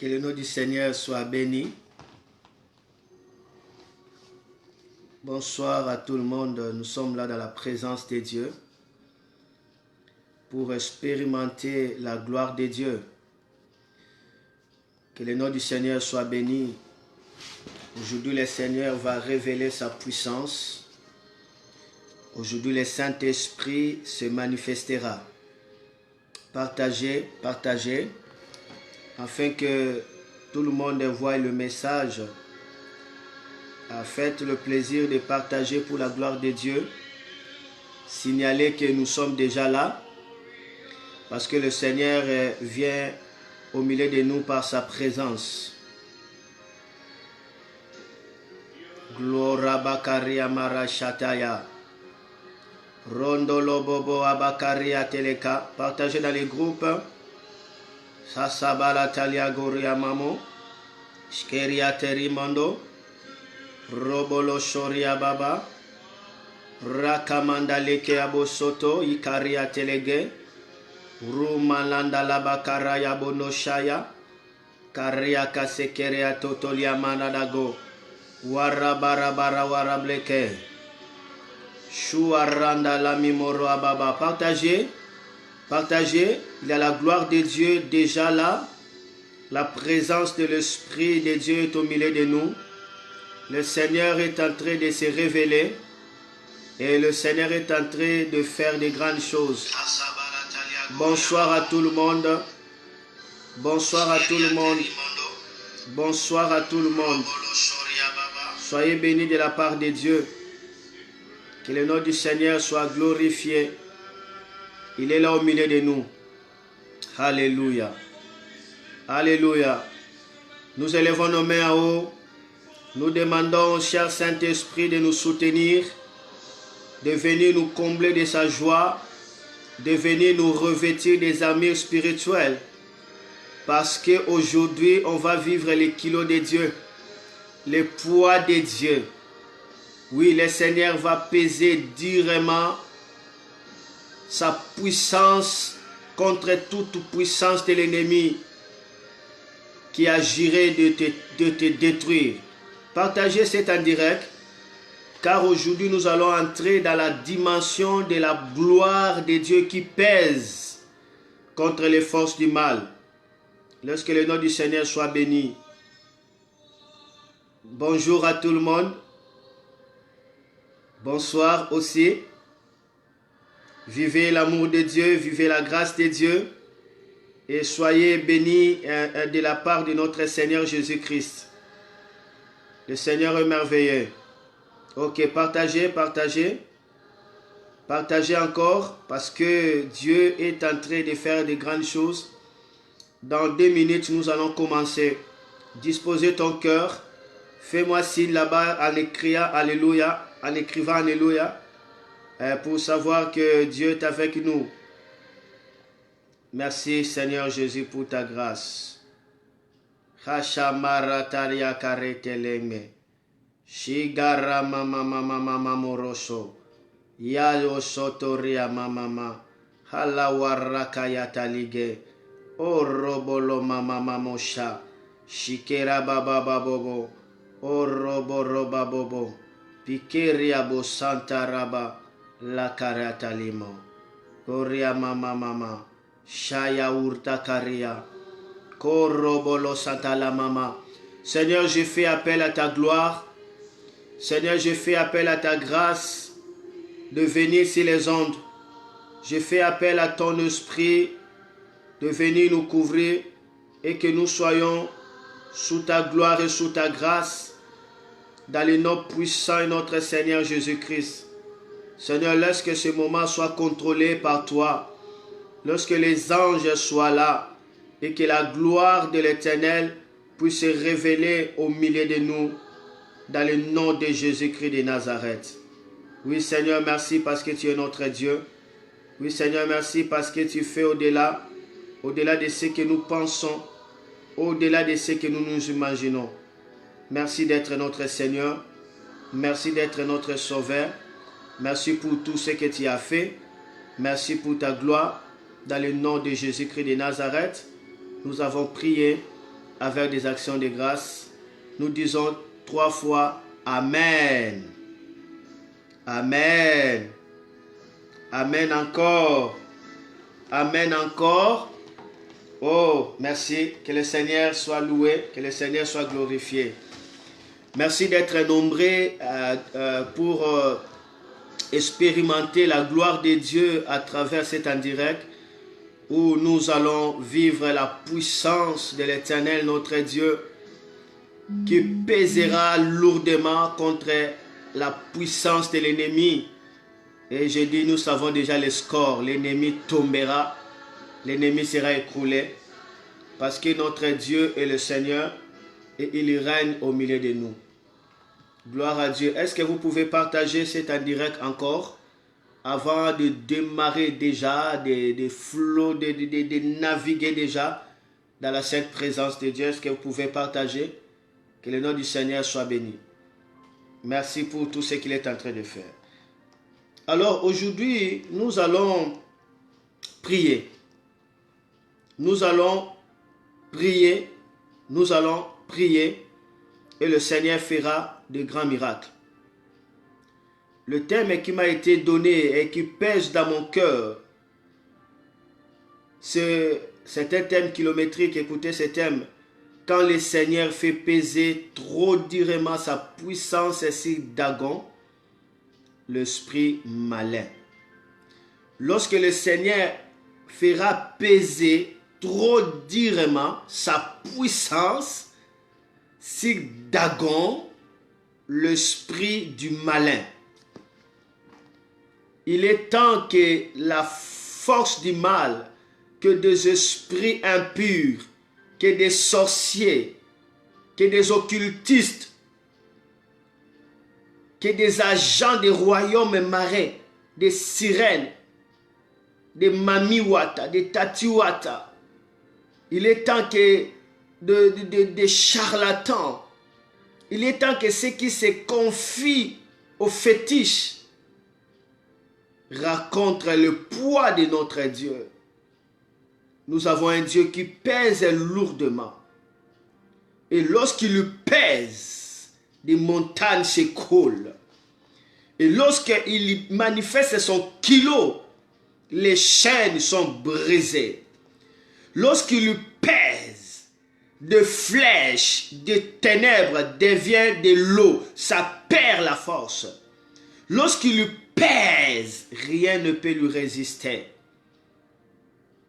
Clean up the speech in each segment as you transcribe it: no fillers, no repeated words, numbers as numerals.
Que le nom du Seigneur soit béni. Bonsoir à tout le monde. Nous sommes là dans la présence de Dieu pour expérimenter la gloire de Dieu. Que le nom du Seigneur soit béni. Aujourd'hui, le Seigneur va révéler sa puissance. Aujourd'hui, le Saint-Esprit se manifestera. Partagez, partagez, afin que tout le monde voie le message. Faites le plaisir de partager pour la gloire de Dieu. Signalez que nous sommes déjà là, parce que le Seigneur vient au milieu de nous par sa présence. Glora Bakaria Marashataya. Rondolo Bobo Abakaria Teleka. Partagez dans les groupes. Sasabala Talia Goria Mamo. Shkeria Terimondo. Robolo Shoria Baba. Rakamanda Leke Abosoto. Ikaria Telege. Rumalanda Labakara Yabono Shaya. Karia Kasekeria Totolia Manadago. Warabarabara Warableke. Chouaranda Lamimoro Ababa. Partagez. Partagez. Il y a la gloire de Dieu déjà là. La présence de l'Esprit de Dieu est au milieu de nous. Le Seigneur est en train de se révéler. Et le Seigneur est en train de faire de grandes choses. Bonsoir à tout le monde. Bonsoir à tout le monde. Bonsoir à tout le monde. Soyez bénis de la part de Dieu. Que le nom du Seigneur soit glorifié. Il est là au milieu de nous. Alléluia. Alléluia. Nous élevons nos mains en haut. Nous demandons au cher Saint-Esprit de nous soutenir, de venir nous combler de sa joie, de venir nous revêtir des armures spirituelles. Parce qu'aujourd'hui, on va vivre les kilos de Dieu, le poids de Dieu. Oui, le Seigneur va peser durement sa puissance contre toute puissance de l'ennemi qui agirait de te détruire. Partagez cet en direct, car aujourd'hui nous allons entrer dans la dimension de la gloire de Dieu qui pèse contre les forces du mal. Lorsque le nom du Seigneur soit béni. Bonjour à tout le monde. Bonsoir aussi. Vivez l'amour de Dieu, vivez la grâce de Dieu et soyez bénis de la part de notre Seigneur Jésus-Christ. Le Seigneur est merveilleux. Ok, partagez, partagez. Partagez encore parce que Dieu est en train de faire de grandes choses. Dans 2 minutes, nous allons commencer. Disposez ton cœur. Fais-moi signe là-bas en écrivant Alléluia. En écrivant Alléluia, pour savoir que Dieu est avec nous. Merci Seigneur Jésus pour ta grâce. Hashamarataria kareteleme. Shigara mama mama mama moroso. Yayo sotoria mama. Halawaraka yatalige. O robolo mama mamosha. Shikera baba babobo. O robo roba bobo. Pikeria bo santa raba la karata limo. Koria mama mama. Shaya urta karia. Korobolo santa la mama. Seigneur, je fais appel à ta gloire. Seigneur, je fais appel à ta grâce de venir sur les ondes. Je fais appel à ton esprit de venir nous couvrir et que nous soyons sous ta gloire et sous ta grâce. Dans le nom puissant de notre Seigneur Jésus-Christ. Seigneur, laisse que ce moment soit contrôlé par toi. Lorsque les anges soient là et que la gloire de l'Éternel puisse se révéler au milieu de nous. Dans le nom de Jésus-Christ de Nazareth. Oui, Seigneur, merci parce que tu es notre Dieu. Oui, Seigneur, merci parce que tu fais au-delà de ce que nous pensons, au-delà de ce que nous nous imaginons. Merci d'être notre Seigneur. Merci d'être notre Sauveur. Merci pour tout ce que tu as fait. Merci pour ta gloire. Dans le nom de Jésus-Christ de Nazareth, nous avons prié avec des actions de grâce. Nous disons 3 fois Amen. Amen. Amen encore. Amen encore. Oh, merci. Que le Seigneur soit loué, que le Seigneur soit glorifié. Merci d'être nombreux pour expérimenter la gloire de Dieu à travers cet en direct où nous allons vivre la puissance de l'Éternel, notre Dieu, qui pèsera lourdement contre la puissance de l'ennemi. Et je dis, nous savons déjà le score. L'ennemi tombera, l'ennemi sera écroulé, parce que notre Dieu est le Seigneur et il règne au milieu de nous. Gloire à Dieu. Est-ce que vous pouvez partager cet en direct encore avant de démarrer déjà, de flots, de naviguer déjà dans la sainte présence de Dieu? Est-ce que vous pouvez partager? Que le nom du Seigneur soit béni. Merci pour tout ce qu'il est en train de faire. Alors aujourd'hui, nous allons prier. Nous allons prier. Nous allons prier et le Seigneur fera de grands miracles. Le thème qui m'a été donné et qui pèse dans mon cœur, c'est un thème kilométrique. Écoutez ce thème. Quand le Seigneur fait peser trop durement sa puissance sur Dagon, l'esprit malin. Lorsque le Seigneur fera peser trop durement sa puissance sur Dagon, l'esprit du malin. Il est temps que la force du mal, que des esprits impurs, que des sorciers, que des occultistes, que des agents des royaumes marins, des sirènes, des mamiwata, des tatiwata. Il est temps que des charlatans, il est temps que ceux qui se confient aux fétiches racontent le poids de notre Dieu. Nous avons un Dieu qui pèse lourdement. Et lorsqu'il pèse, des montagnes s'écroulent. Et lorsqu'il manifeste son kilo, les chaînes sont brisées. Lorsqu'il pèse, de flèches, de ténèbres devient de l'eau. Ça perd la force. Lorsqu'il pèse, rien ne peut lui résister.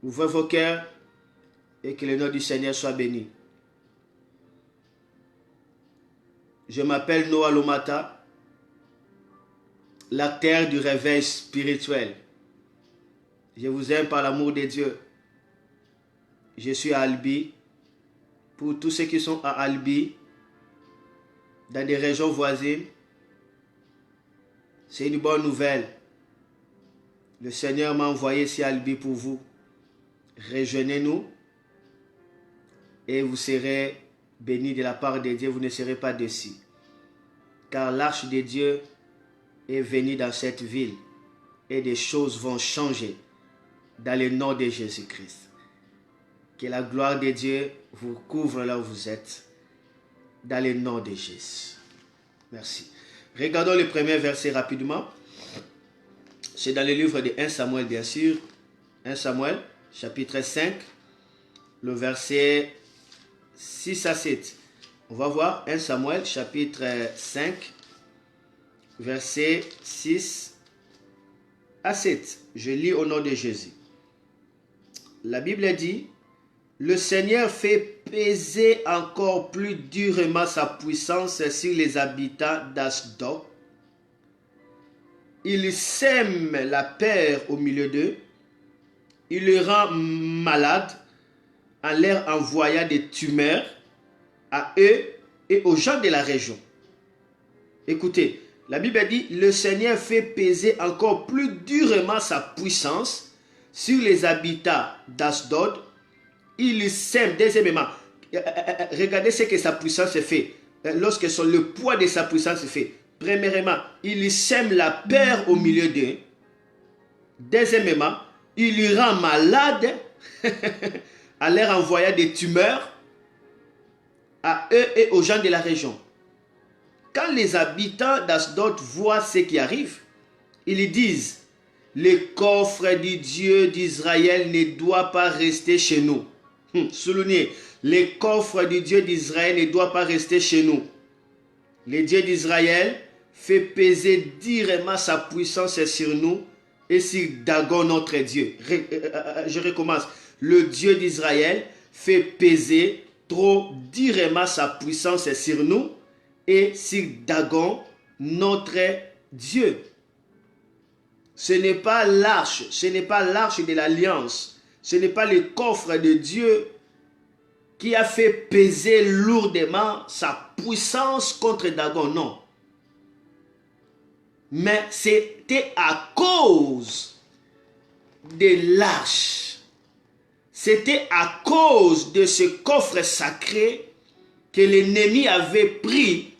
Ouvrez vos cœurs et que le nom du Seigneur soit béni. Je m'appelle Noah Lomata, l'acteur du réveil spirituel. Je vous aime par l'amour de Dieu. Je suis à Albi. Pour tous ceux qui sont à Albi, dans des régions voisines, c'est une bonne nouvelle. Le Seigneur m'a envoyé ici à Albi pour vous. Rejoignez-nous et vous serez bénis de la part de Dieu. Vous ne serez pas déçus. Car l'arche de Dieu est venue dans cette ville et des choses vont changer dans le nom de Jésus-Christ. Que la gloire de Dieu vous couvre là où vous êtes dans le nom de Jésus. Merci. Regardons le premier verset rapidement. C'est dans le livre de 1 Samuel, bien sûr. 1 Samuel, chapitre 5, le verset 6 à 7. On va voir 1 Samuel, chapitre 5, verset 6 à 7. Je lis au nom de Jésus. La Bible dit: le Seigneur fait peser encore plus durement sa puissance sur les habitants d'Ashdod. Il sème la peur au milieu d'eux. Il les rend malades en leur envoyant des tumeurs à eux et aux gens de la région. Écoutez, la Bible dit: le Seigneur fait peser encore plus durement sa puissance sur les habitants d'Ashdod. Il sème, deuxièmement, regardez ce que sa puissance fait. Lorsque le poids de sa puissance fait. Premièrement, il sème la peur au milieu d'eux. Deuxièmement, il les rend malades en leur envoyant des tumeurs. à eux et aux gens de la région. Quand les habitants d'Asdod voient ce qui arrive, ils disent, le coffre du Dieu d'Israël ne doit pas rester chez nous. Soulignez, le coffre du Dieu d'Israël ne doit pas rester chez nous. Le Dieu d'Israël fait peser directement sa puissance sur nous et sur Dagon notre Dieu. Je recommence. Le Dieu d'Israël fait peser trop directement sa puissance sur nous et sur Dagon notre Dieu. Ce n'est pas l'arche, ce n'est pas l'arche de l'alliance, ce n'est pas le coffre de Dieu qui a fait peser lourdement sa puissance contre Dagon, non. Mais c'était à cause de l'arche, c'était à cause de ce coffre sacré que l'ennemi avait pris,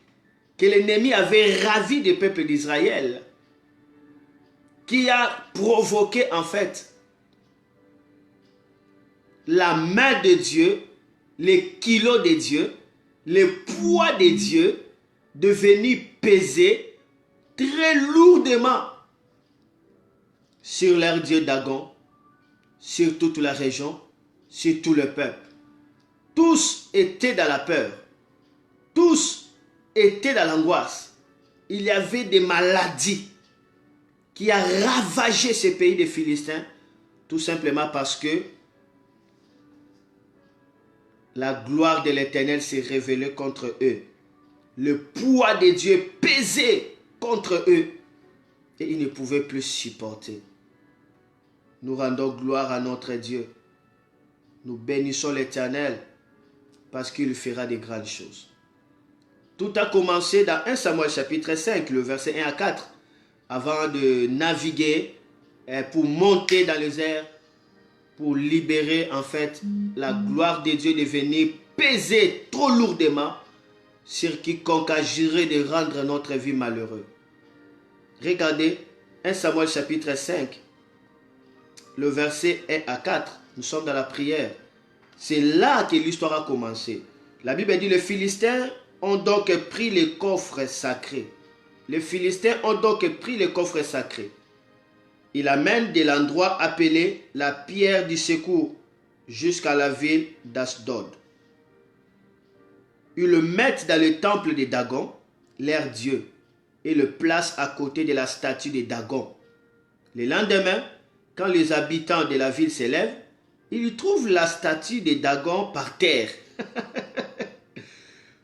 que l'ennemi avait ravi du peuple d'Israël, qui a provoqué en fait la main de Dieu, les kilos de Dieu, le poids de Dieu de venir peser très lourdement sur leur Dieu Dagon, sur toute la région, sur tout le peuple. Tous étaient dans la peur, tous étaient dans l'angoisse. Il y avait des maladies qui a ravagé ce pays des Philistins, tout simplement parce que la gloire de l'Éternel s'est révélée contre eux. Le poids de Dieu pesait contre eux et ils ne pouvaient plus supporter. Nous rendons gloire à notre Dieu. Nous bénissons l'Éternel parce qu'il fera de grandes choses. Tout a commencé dans 1 Samuel chapitre 5, le verset 1 à 4. Avant de naviguer pour monter dans les airs, pour libérer en fait la gloire de Dieu de venir peser trop lourdement sur quiconque agirait de rendre notre vie malheureuse. Regardez 1 Samuel chapitre 5, le verset 1 à 4. Nous sommes dans la prière. C'est là que l'histoire a commencé. La Bible dit, les Philistins ont donc pris le coffre sacré. Les Philistins ont donc pris le coffre sacré. Ils l'amènent de l'endroit appelé la pierre du secours jusqu'à la ville d'Asdod. Ils le mettent dans le temple de Dagon, leur dieu, et le placent à côté de la statue de Dagon. Le lendemain, quand les habitants de la ville s'élèvent, ils trouvent la statue de Dagon par terre.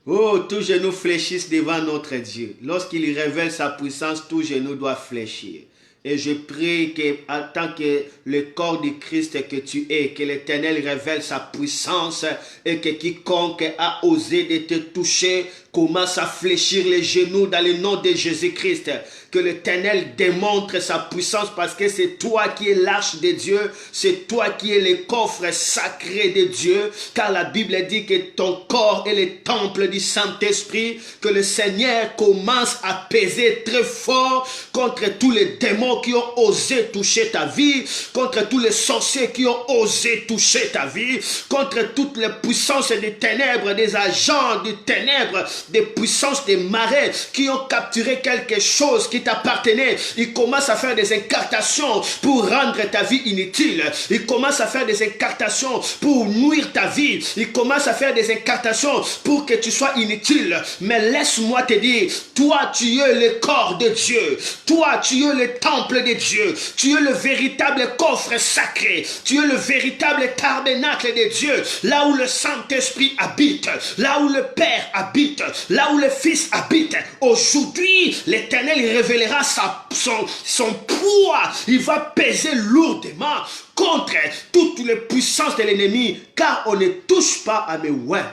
Oh, tous genoux fléchissent devant notre Dieu. Lorsqu'il révèle sa puissance, tous genoux doivent fléchir. Et je prie que, en tant que le corps du Christ que tu es, que l'Éternel révèle sa puissance et que quiconque a osé de te toucher commence à fléchir les genoux dans le nom de Jésus-Christ. Que l'Éternel démontre sa puissance parce que c'est toi qui es l'arche de Dieu, c'est toi qui es le coffre sacré de Dieu, car la Bible dit que ton corps est le temple du Saint-Esprit, que le Seigneur commence à peser très fort contre tous les démons qui ont osé toucher ta vie, contre tous les sorciers qui ont osé toucher ta vie, contre toutes les puissances des ténèbres, des agents des ténèbres, des puissances des marais qui ont capturé quelque chose qui t'appartenait. Ils commencent à faire des incantations pour rendre ta vie inutile. Ils commencent à faire des incantations pour nuire ta vie. Ils commencent à faire des incantations pour que tu sois inutile. Mais laisse-moi te dire, toi tu es le corps de Dieu. Toi tu es le temple de Dieu. Tu es le véritable coffre sacré. Tu es le véritable tabernacle de Dieu. Là où le Saint-Esprit habite. Là où le Père habite. Là où le Fils habite. Aujourd'hui, l'Éternel révélera son poids. Il va peser lourdement contre toutes les puissances de l'ennemi. Car on ne touche pas à mes ouins.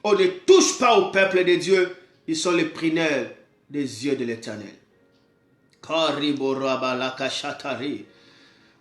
On ne touche pas au peuple de Dieu. Ils sont les prineurs des yeux de l'Éternel. Kariboraba lakashatari.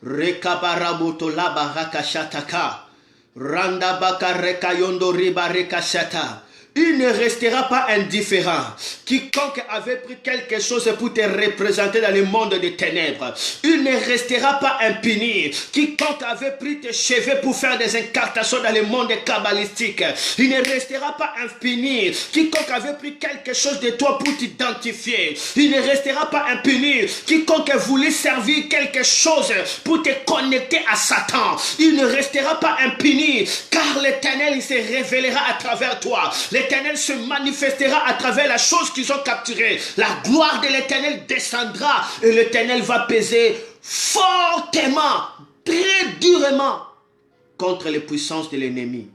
Rekabaraboto laba rakashataka. Randa baka rekayondo riba rekashata. il ne restera pas indifférent. Quiconque avait pris quelque chose pour te représenter dans le monde des ténèbres, il ne restera pas impuni. Quiconque avait pris tes cheveux pour faire des incantations dans le monde kabbalistique, il ne restera pas impuni. Quiconque avait pris quelque chose de toi pour t'identifier, il ne restera pas impuni. Quiconque voulait servir quelque chose pour te connecter à Satan, il ne restera pas impuni, car l'Éternel il se révélera à travers toi. L'Éternel se manifestera à travers la chose qu'ils ont capturée. La gloire de l'Éternel descendra et l'Éternel va peser fortement, très durement contre les puissances de l'ennemi.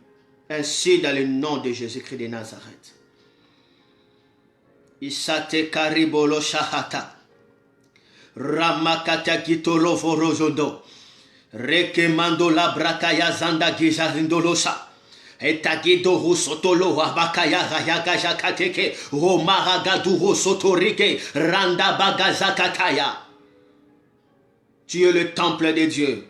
Ainsi dans le nom de Jésus-Christ de Nazareth. Isate karibolo shahata. Ramakata gitolo vorozodo. Rekemando la brakaya zanda gizarindolosa. Etagido rusotolo abakaya rayaga kateke romaragadu rosotorike randa bagazakataya. Tu es le temple de Dieu.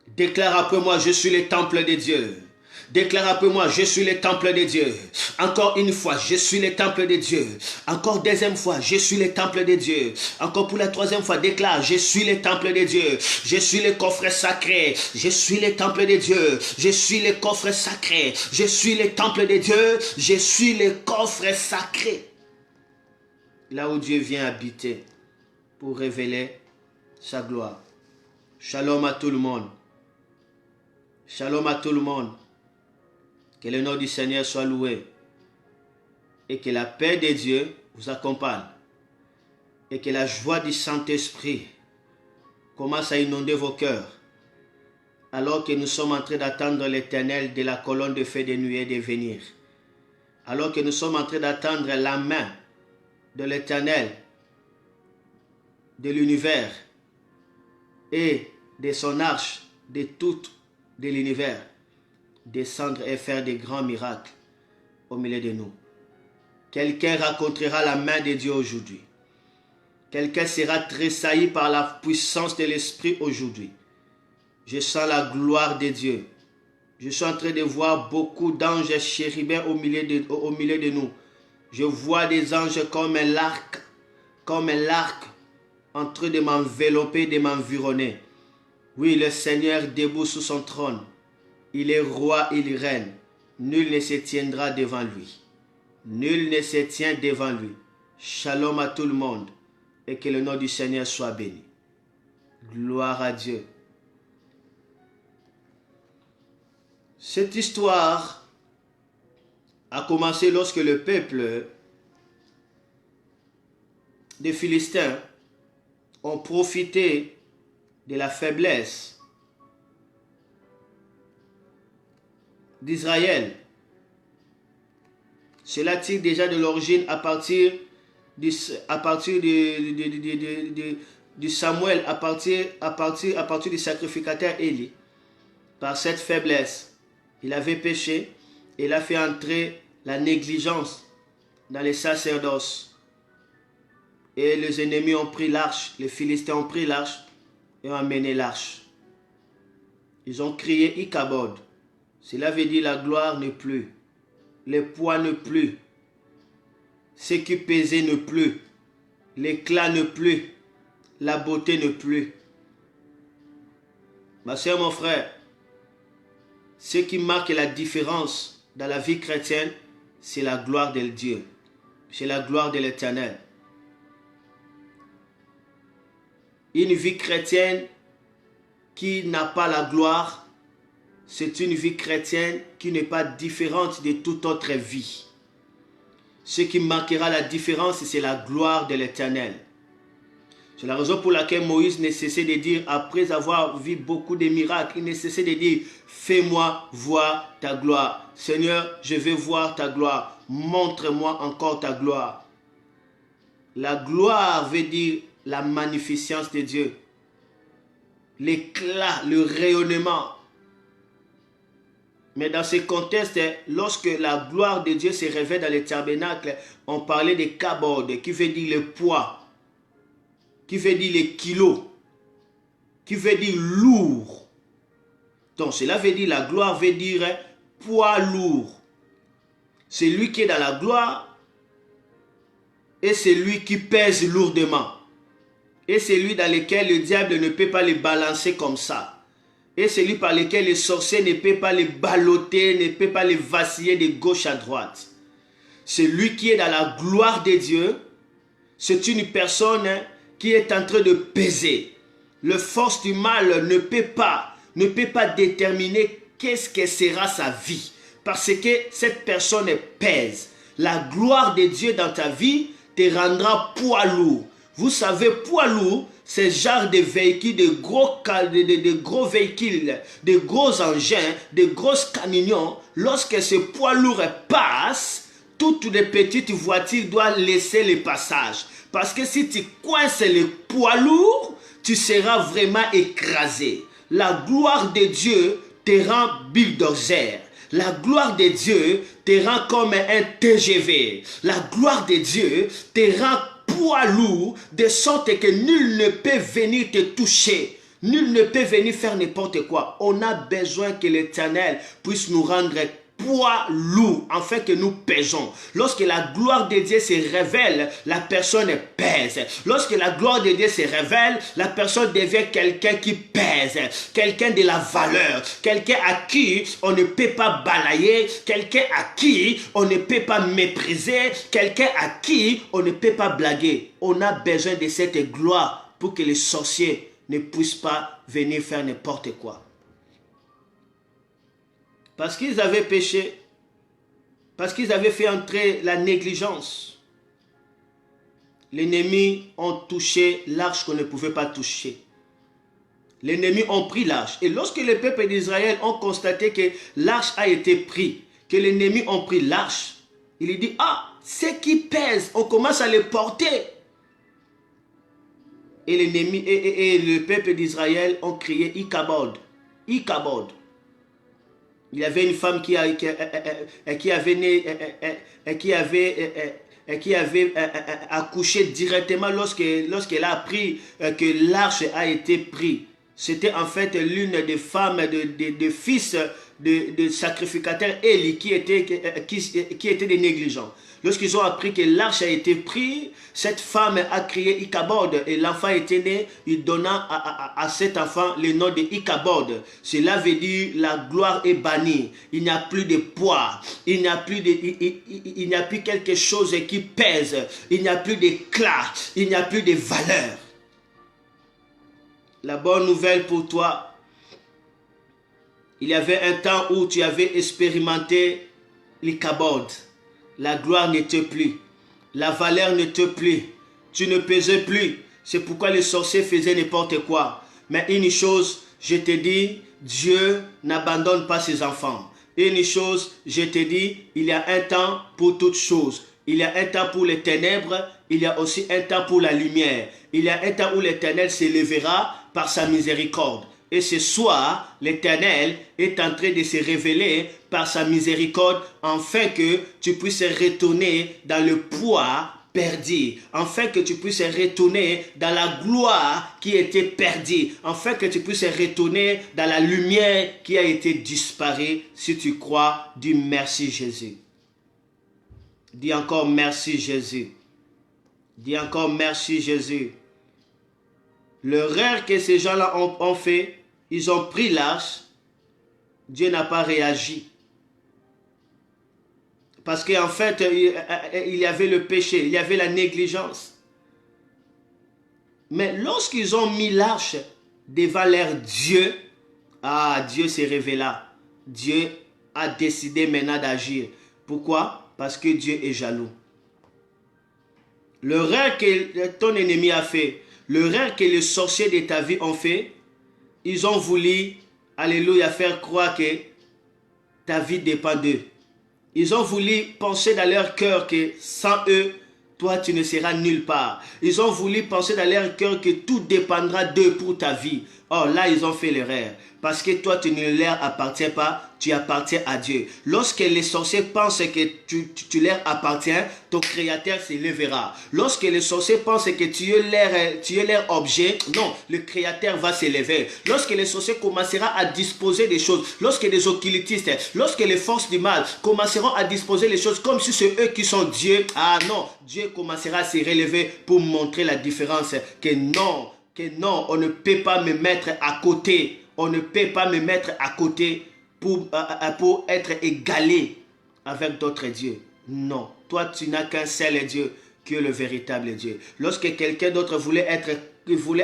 Déclare après moi, je suis le temple de Dieu. Déclare après moi, je suis le temple de Dieu. Encore une fois, je suis le temple de Dieu. Encore deuxième fois, je suis le temple de Dieu. Encore pour la troisième fois, déclare, je suis le temple de Dieu. Je suis le coffre sacré. Je suis le temple de Dieu. Je suis le coffre sacré. Je suis le temple de Dieu. Je suis le coffre sacré. Là où Dieu vient habiter pour révéler sa gloire. Shalom à tout le monde. Shalom à tout le monde. Que le nom du Seigneur soit loué. Et que la paix de Dieu vous accompagne. Et que la joie du Saint-Esprit commence à inonder vos cœurs. Alors que nous sommes en train d'attendre l'Éternel de la colonne de feu des nuées de venir. Alors que nous sommes en train d'attendre la main de l'Éternel, de l'univers et de son arche, de tout de l'univers, descendre et faire des grands miracles au milieu de nous. Quelqu'un racontera la main de Dieu aujourd'hui. Quelqu'un sera tressailli par la puissance de l'Esprit aujourd'hui. Je sens la gloire de Dieu. Je suis en train de voir beaucoup d'anges chérubins au milieu de nous. Je vois des anges comme l'arc, en train de m'envelopper, de m'environner. Oui, le Seigneur debout sous son trône. Il est roi, il règne. Nul ne se tiendra devant lui. Nul ne se tient devant lui. Shalom à tout le monde. Et que le nom du Seigneur soit béni. Gloire à Dieu. Cette histoire a commencé lorsque le peuple des Philistins ont profité de la faiblesse d'Israël. Cela tire déjà de l'origine à partir du Samuel, à partir du sacrificateur Élie. Par cette faiblesse, il avait péché et il a fait entrer la négligence dans les sacerdoces. Et les ennemis ont pris l'arche, les Philistins ont pris l'arche et ont amené l'arche. Ils ont crié Ichabod. Cela veut dire la gloire n'est plus, le poids ne plus, ce qui pesait ne plus, l'éclat ne plus, la beauté ne plus. Ma soeur, mon frère, ce qui marque la différence dans la vie chrétienne, c'est la gloire de Dieu, c'est la gloire de l'Éternel. Une vie chrétienne qui n'a pas la gloire, c'est une vie chrétienne qui n'est pas différente de toute autre vie. Ce qui marquera la différence, c'est la gloire de l'Éternel. C'est la raison pour laquelle Moïse ne cessait de dire, après avoir vu beaucoup de miracles, il ne cessait de dire, fais-moi voir ta gloire. Seigneur, je veux voir ta gloire. Montre-moi encore ta gloire. La gloire veut dire la magnificence de Dieu. L'éclat, le rayonnement. Mais dans ce contexte, lorsque la gloire de Dieu se révèle dans le tabernacle, on parlait de kabod, qui veut dire le poids, qui veut dire les kilos, qui veut dire lourd. Donc cela veut dire, la gloire veut dire poids lourd. C'est lui qui est dans la gloire et c'est lui qui pèse lourdement. Et c'est lui dans lequel le diable ne peut pas les balancer comme ça. Et c'est lui par lequel les sorciers ne peuvent pas les balloter, ne peuvent pas les vaciller de gauche à droite. C'est lui qui est dans la gloire de Dieu. C'est une personne qui est en train de peser. Le force du mal ne peut pas déterminer qu'est-ce que sera sa vie. Parce que cette personne pèse. La gloire de Dieu dans ta vie te rendra poids lourd. Vous savez, poids lourd, c'est genre de véhicules, de gros véhicules, de gros engins, de grosses camions. Lorsque ce poids lourd passe, toutes les petites voitures doivent laisser le passage. Parce que si tu coinces le poids lourd, tu seras vraiment écrasé. La gloire de Dieu te rend bulldozer. La gloire de Dieu te rend comme un TGV. La gloire de Dieu te rend poids lourd, de sorte que nul ne peut venir te toucher. Nul ne peut venir faire n'importe quoi. On a besoin que l'Éternel puisse nous rendre poids lourd, afin que nous pèsons. Lorsque la gloire de Dieu se révèle, la personne pèse. Lorsque la gloire de Dieu se révèle, la personne devient quelqu'un qui pèse, quelqu'un de la valeur, quelqu'un à qui on ne peut pas balayer, quelqu'un à qui on ne peut pas mépriser, quelqu'un à qui on ne peut pas blaguer. On a besoin de cette gloire pour que les sorciers ne puissent pas venir faire n'importe quoi. Parce qu'ils avaient péché, parce qu'ils avaient fait entrer la négligence. L'ennemi a touché l'arche qu'on ne pouvait pas toucher. L'ennemi a pris l'arche. Et lorsque le peuple d'Israël ont constaté que l'arche a été prise, que l'ennemi a pris l'arche, il dit, ah, ce qui pèse, on commence à le porter. Et l'ennemi et le peuple d'Israël ont crié Ichabod, Ichabod. Il y avait une femme qui avait accouché directement lorsqu'elle a appris que l'arche a été prise. C'était en fait l'une des femmes de fils de sacrificateurs Élie qui était des négligents. Lorsqu'ils ont appris que l'arche a été prise, cette femme a crié Ichabod et l'enfant était né, il donna à cet enfant le nom de Ichabod. Cela veut dire la gloire est bannie. Il n'y a plus de poids, il n'y a plus quelque chose qui pèse, il n'y a plus d'éclat, il n'y a plus de valeur. La bonne nouvelle pour toi, il y avait un temps où tu avais expérimenté l'Ichabod. La gloire n'était plus. La valeur n'était plus. Tu ne pesais plus. C'est pourquoi les sorciers faisaient n'importe quoi. Mais une chose, je te dis, Dieu n'abandonne pas ses enfants. Une chose, je te dis, il y a un temps pour toutes choses. Il y a un temps pour les ténèbres, il y a aussi un temps pour la lumière. Il y a un temps où l'Éternel s'élèvera par sa miséricorde. Et ce soir, l'Éternel est en train de se révéler par sa miséricorde, afin que tu puisses retourner dans le poids perdu, afin que tu puisses retourner dans la gloire qui était perdue, afin que tu puisses retourner dans la lumière qui a été disparue. Si tu crois, dis merci Jésus. Dis encore merci Jésus. Dis encore merci Jésus. L'erreur que ces gens-là ont fait, ils ont pris l'arche, Dieu n'a pas réagi. Parce qu'en fait, il y avait le péché, il y avait la négligence. Mais lorsqu'ils ont mis l'arche devant leur Dieu, Dieu s'est révélé. Dieu a décidé maintenant d'agir. Pourquoi? Parce que Dieu est jaloux. L'erreur que ton ennemi a fait, l'erreur que les sorciers de ta vie ont fait, ils ont voulu, alléluia, faire croire que ta vie dépend d'eux. Ils ont voulu penser dans leur cœur que sans eux, toi tu ne seras nulle part. Ils ont voulu penser dans leur cœur que tout dépendra d'eux pour ta vie. Oh, là, ils ont fait l'erreur. Parce que toi, tu ne leur appartiens pas, tu appartiens à Dieu. Lorsque les sorciers pensent que tu leur appartiens, ton Créateur s'élèvera. Lorsque les sorciers pensent que tu es leur objet, non, le Créateur va s'élever. Lorsque les sorciers commenceront à disposer des choses, lorsque les occultistes, lorsque les forces du mal commenceront à disposer les choses comme si c'est eux qui sont Dieu, ah non, Dieu commencera à se relever pour montrer la différence. Que non, on ne peut pas me mettre à côté. On ne peut pas me mettre à côté pour être égalé avec d'autres dieux. Non, toi tu n'as qu'un seul Dieu qui est le véritable Dieu. Lorsque quelqu'un d'autre voulait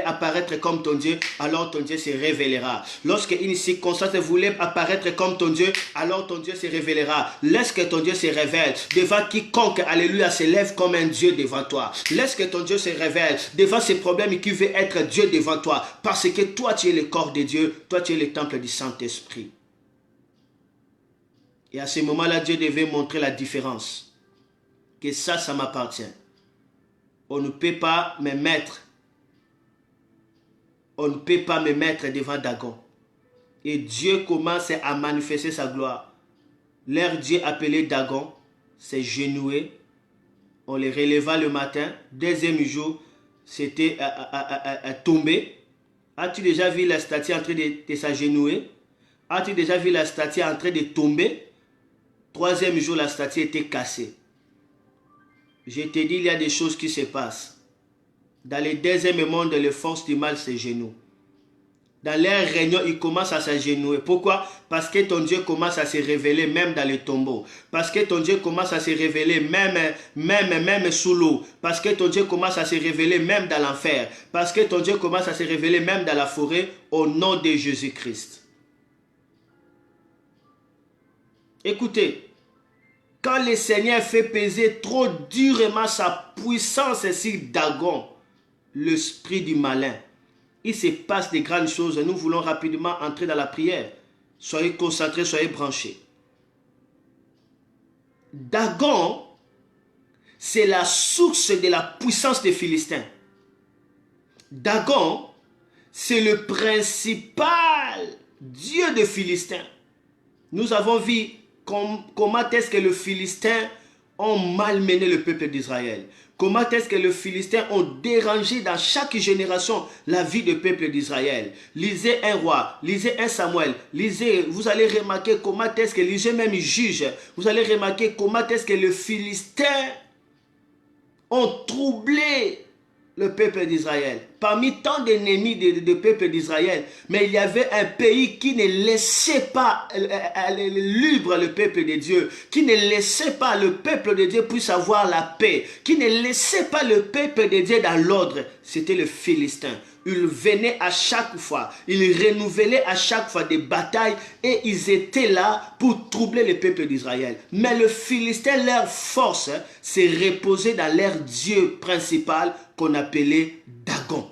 apparaître comme ton Dieu, alors ton Dieu se révélera. Lorsque une circonstance voulait apparaître comme ton Dieu, alors ton Dieu se révélera. Laisse que ton Dieu se révèle devant quiconque, alléluia, se lève comme un Dieu devant toi. Laisse que ton Dieu se révèle devant ces problèmes qui veut être Dieu devant toi. Parce que toi tu es le corps de Dieu, toi tu es le temple du Saint-Esprit. Et à ce moment-là, Dieu devait montrer la différence. Que ça m'appartient. On ne peut pas me mettre devant Dagon. Et Dieu commence à manifester sa gloire. Leur Dieu appelé Dagon s'est genoué. On les releva le matin. Deuxième jour, c'était tombé. As-tu déjà vu la statue en train de s'agenouiller? As-tu déjà vu la statue en train de tomber? Troisième jour, la statue était cassée. Je te dis, il y a des choses qui se passent. Dans les deuxième monde, les forces du mal s'agenouillent. Dans leur réunion, ils commencent à s'agenouiller. Pourquoi? Parce que ton Dieu commence à se révéler même dans les tombeaux. Parce que ton Dieu commence à se révéler même sous l'eau. Parce que ton Dieu commence à se révéler même dans l'enfer. Parce que ton Dieu commence à se révéler même dans la forêt au nom de Jésus-Christ. Écoutez, quand le Seigneur fait peser trop durement sa puissance sur Dagon, l'esprit du malin, il se passe des grandes choses. Nous voulons rapidement entrer dans la prière. Soyez concentrés, soyez branchés. Dagon, c'est la source de la puissance des Philistins. Dagon, c'est le principal dieu des Philistins. Nous avons vu comment est-ce que les Philistins ont malmené le peuple d'Israël. Comment est-ce que les Philistins ont dérangé dans chaque génération la vie du peuple d'Israël. Lisez un roi, lisez un Samuel, vous allez remarquer comment est-ce que, lisez même Juge, vous allez remarquer comment est-ce que les Philistins ont troublé le peuple d'Israël. Parmi tant d'ennemis du peuple d'Israël, mais il y avait un pays qui ne laissait pas libre le peuple de Dieu, qui ne laissait pas le peuple de Dieu puisse avoir la paix, qui ne laissait pas le peuple de Dieu dans l'ordre. C'était le Philistin. Ils venaient à chaque fois, ils renouvelaient à chaque fois des batailles et ils étaient là pour troubler le peuple d'Israël. Mais le Philistin, leur force s'est reposée dans leur Dieu principal qu'on appelait Dagon.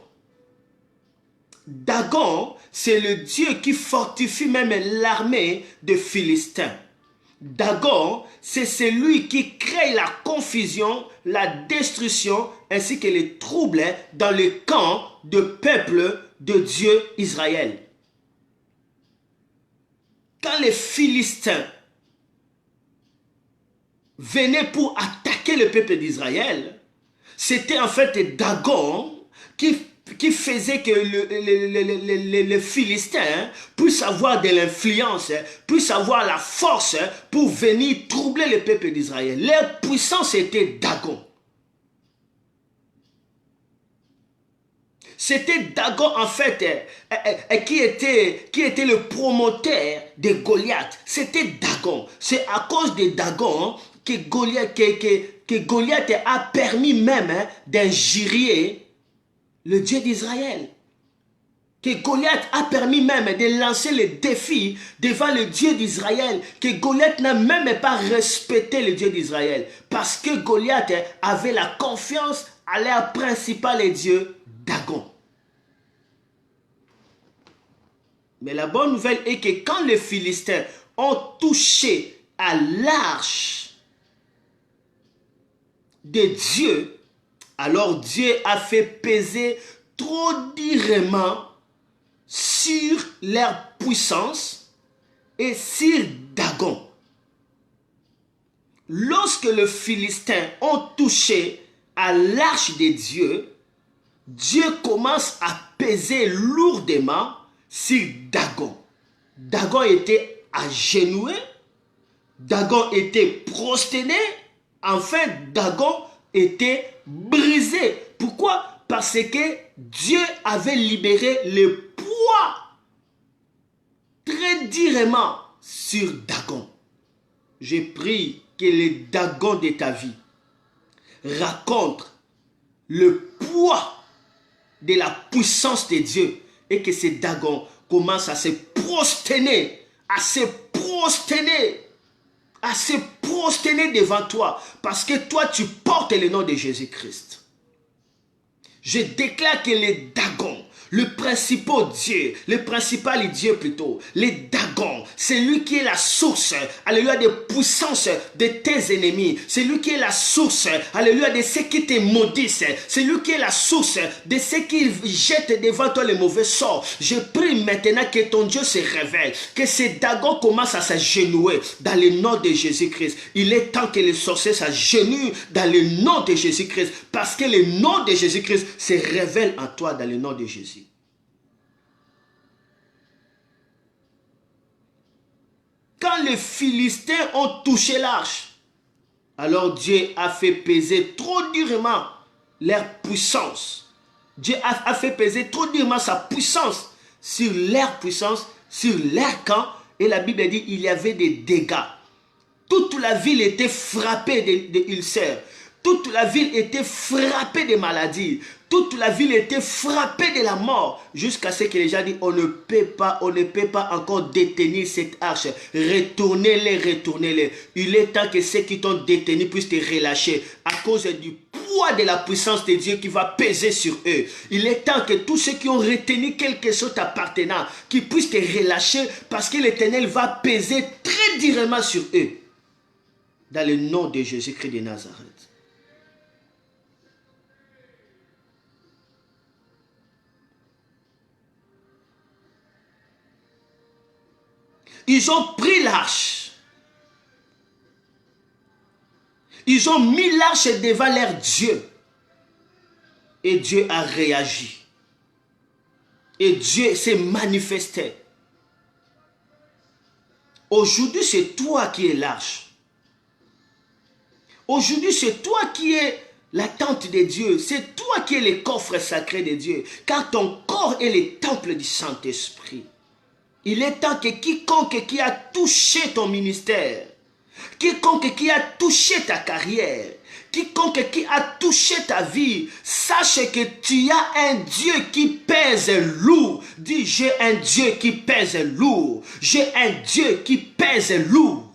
Dagon, c'est le Dieu qui fortifie même l'armée des Philistins. Dagon, c'est celui qui crée la confusion, la destruction ainsi que les troubles dans le camp de peuple de Dieu Israël. Quand les Philistins venaient pour attaquer le peuple d'Israël, c'était en fait Dagon qui faisait que les Philistins puissent avoir de l'influence, puissent avoir la force pour venir troubler le peuple d'Israël. Leur puissance était Dagon. C'était Dagon en fait qui était le promoteur de Goliath. C'était Dagon. C'est à cause de Dagon que Goliath a permis même d'injurier le Dieu d'Israël. Que Goliath a permis même de lancer le défi devant le Dieu d'Israël. Que Goliath n'a même pas respecté le Dieu d'Israël. Parce que Goliath avait la confiance à leur principal Dieu, Dagon. Mais la bonne nouvelle est que quand les Philistins ont touché à l'arche de Dieu, alors Dieu a fait peser trop durement sur leur puissance et sur Dagon. Lorsque les Philistins ont touché à l'arche de Dieu, Dieu commence à peser lourdement sur Dagon. Dagon était agenouillé, Dagon était prosterné, enfin Dagon était brisé. Pourquoi? Parce que Dieu avait libéré le poids très durement sur Dagon. Je prie que les Dagons de ta vie racontent le poids de la puissance de Dieu et que ces Dagons commencent à se prosterner, à se prosterner devant toi parce que toi tu portes le nom de Jésus-Christ. Je déclare que les Dagons, le principal Dieu plutôt, les Dagons, c'est lui qui est la source, alléluia, des puissances de tes ennemis, c'est lui qui est la source, alléluia, de ceux qui te maudissent, c'est lui qui est la source de ceux qui jettent devant toi les mauvais sorts. Je prie maintenant que ton Dieu se révèle, que ces Dagons commencent à s'agenouiller dans le nom de Jésus-Christ. Il est temps que les sorciers s'agenouillent dans le nom de Jésus-Christ, parce que le nom de Jésus-Christ se révèle en toi dans le nom de Jésus. Quand les Philistins ont touché l'arche, alors Dieu a fait peser trop durement leur puissance. Dieu a fait peser trop durement sa puissance sur leur puissance, sur leur camp. Et la Bible dit qu'il y avait des dégâts. Toute la ville était frappée d'ulcères. Toute la ville était frappée de maladies. Toute la ville était frappée de la mort. Jusqu'à ce que les gens disent, on ne peut pas encore détenir cette arche. Retournez-les. Il est temps que ceux qui t'ont détenu puissent te relâcher à cause du poids de la puissance de Dieu qui va peser sur eux. Il est temps que tous ceux qui ont retenu quelque chose t'appartenant, qui puissent te relâcher parce que l'Éternel va peser très durement sur eux. Dans le nom de Jésus-Christ de Nazareth. Ils ont pris l'arche. Ils ont mis l'arche devant leur Dieu. Et Dieu a réagi. Et Dieu s'est manifesté. Aujourd'hui, c'est toi qui es l'arche. Aujourd'hui, c'est toi qui es la tente de Dieu. C'est toi qui es le coffre sacré de Dieu. Car ton corps est le temple du Saint-Esprit. Il est temps que quiconque qui a touché ton ministère, quiconque qui a touché ta carrière, quiconque qui a touché ta vie, sache que tu as un Dieu qui pèse lourd. Dis, j'ai un Dieu qui pèse lourd. J'ai un Dieu qui pèse lourd.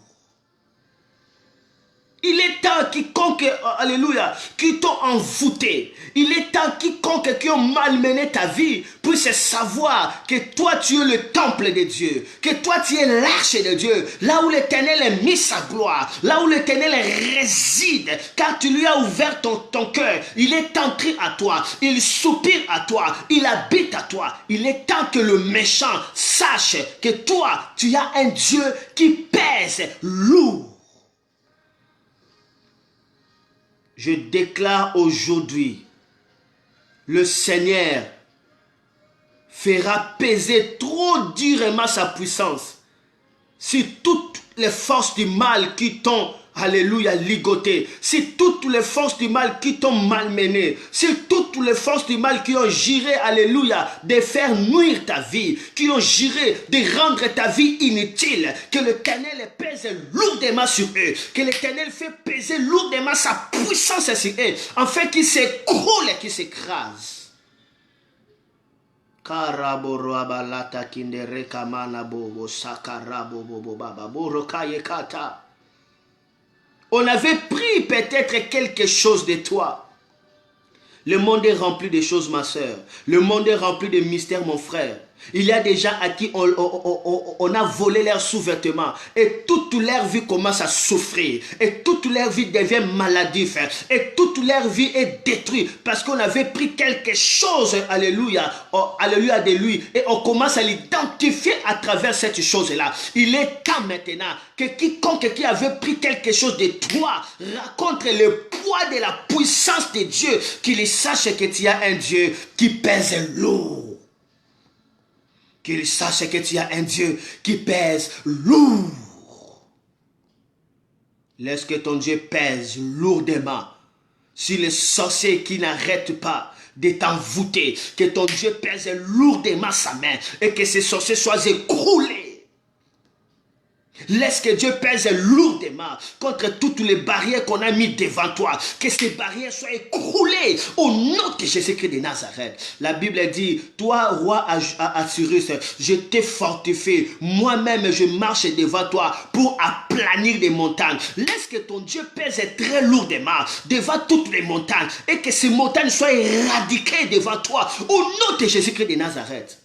Il est temps quiconque, alléluia, qui t'ont envoûté. Il est temps quiconque qui ont malmené ta vie puisse savoir que toi tu es le temple de Dieu, que toi tu es l'arche de Dieu, là où l'Éternel a mis sa gloire, là où l'Éternel réside, car tu lui as ouvert ton cœur. Il est entré à toi, il soupire à toi, il habite à toi. Il est temps que le méchant sache que toi tu as un Dieu qui pèse lourd. Je déclare aujourd'hui, le Seigneur fera peser trop durement sa puissance sur toutes les forces du mal qui t'ont, alléluia, ligoté, sur toutes les forces du mal qui t'ont malmené, sur toutes les forces du mal qui ont juré, alléluia, de faire nuire ta vie, qui ont juré de rendre ta vie inutile, que l'Éternel pèse lourdement sur eux, que l'Éternel fait peser lourdement sa puissance sur eux, afin qu'ils s'écroulent et qu'ils s'écrasent. On avait pris peut-être quelque chose de toi. Le monde est rempli de choses, ma soeur. Le monde est rempli de mystères, mon frère. Il y a des gens à qui on a volé leurs sous-vêtements et toute leur vie commence à souffrir et toute leur vie devient maladif et toute leur vie est détruite parce qu'on avait pris quelque chose, alléluia, alléluia de lui et on commence à l'identifier à travers cette chose-là. Il est temps maintenant que quiconque qui avait pris quelque chose de toi raconte le poids de la puissance de Dieu, qu'il sache que tu as un Dieu qui pèse lourd. Qu'il sache que tu as un Dieu qui pèse lourd. Laisse que ton Dieu pèse lourdement sur les sorciers qui n'arrêtent pas de t'envoûter. Que ton Dieu pèse lourdement sa main et que ces sorciers soient écroulés. Laisse que Dieu pèse lourdement contre toutes les barrières qu'on a mises devant toi. Que ces barrières soient écroulées au nom de Jésus-Christ de Nazareth. La Bible dit, toi, roi Assyrus, je t'ai fortifié. Moi-même, je marche devant toi pour aplanir des montagnes. Laisse que ton Dieu pèse très lourdement devant toutes les montagnes et que ces montagnes soient éradiquées devant toi au nom de Jésus-Christ de Nazareth.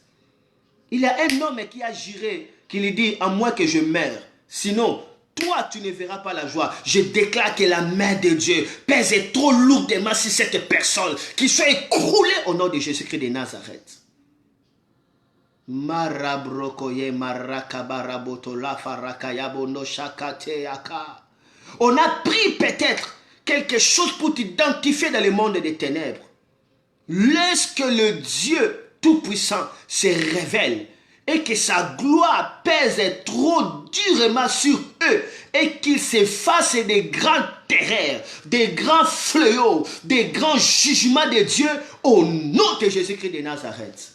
Il y a un homme qui a juré, qui lui dit, à moi que je meure. Sinon, toi, tu ne verras pas la joie. Je déclare que la main de Dieu pèse trop lourdement sur cette personne, qui soit écroulée au nom de Jésus-Christ de Nazareth. On a pris peut-être quelque chose pour t'identifier dans le monde des ténèbres. Laisse que le Dieu Tout-Puissant se révèle et que sa gloire pèse trop durement sur eux et qu'ils s'effacent des grands terreurs, des grands fléaux, des grands jugements de Dieu au nom de Jésus-Christ de Nazareth.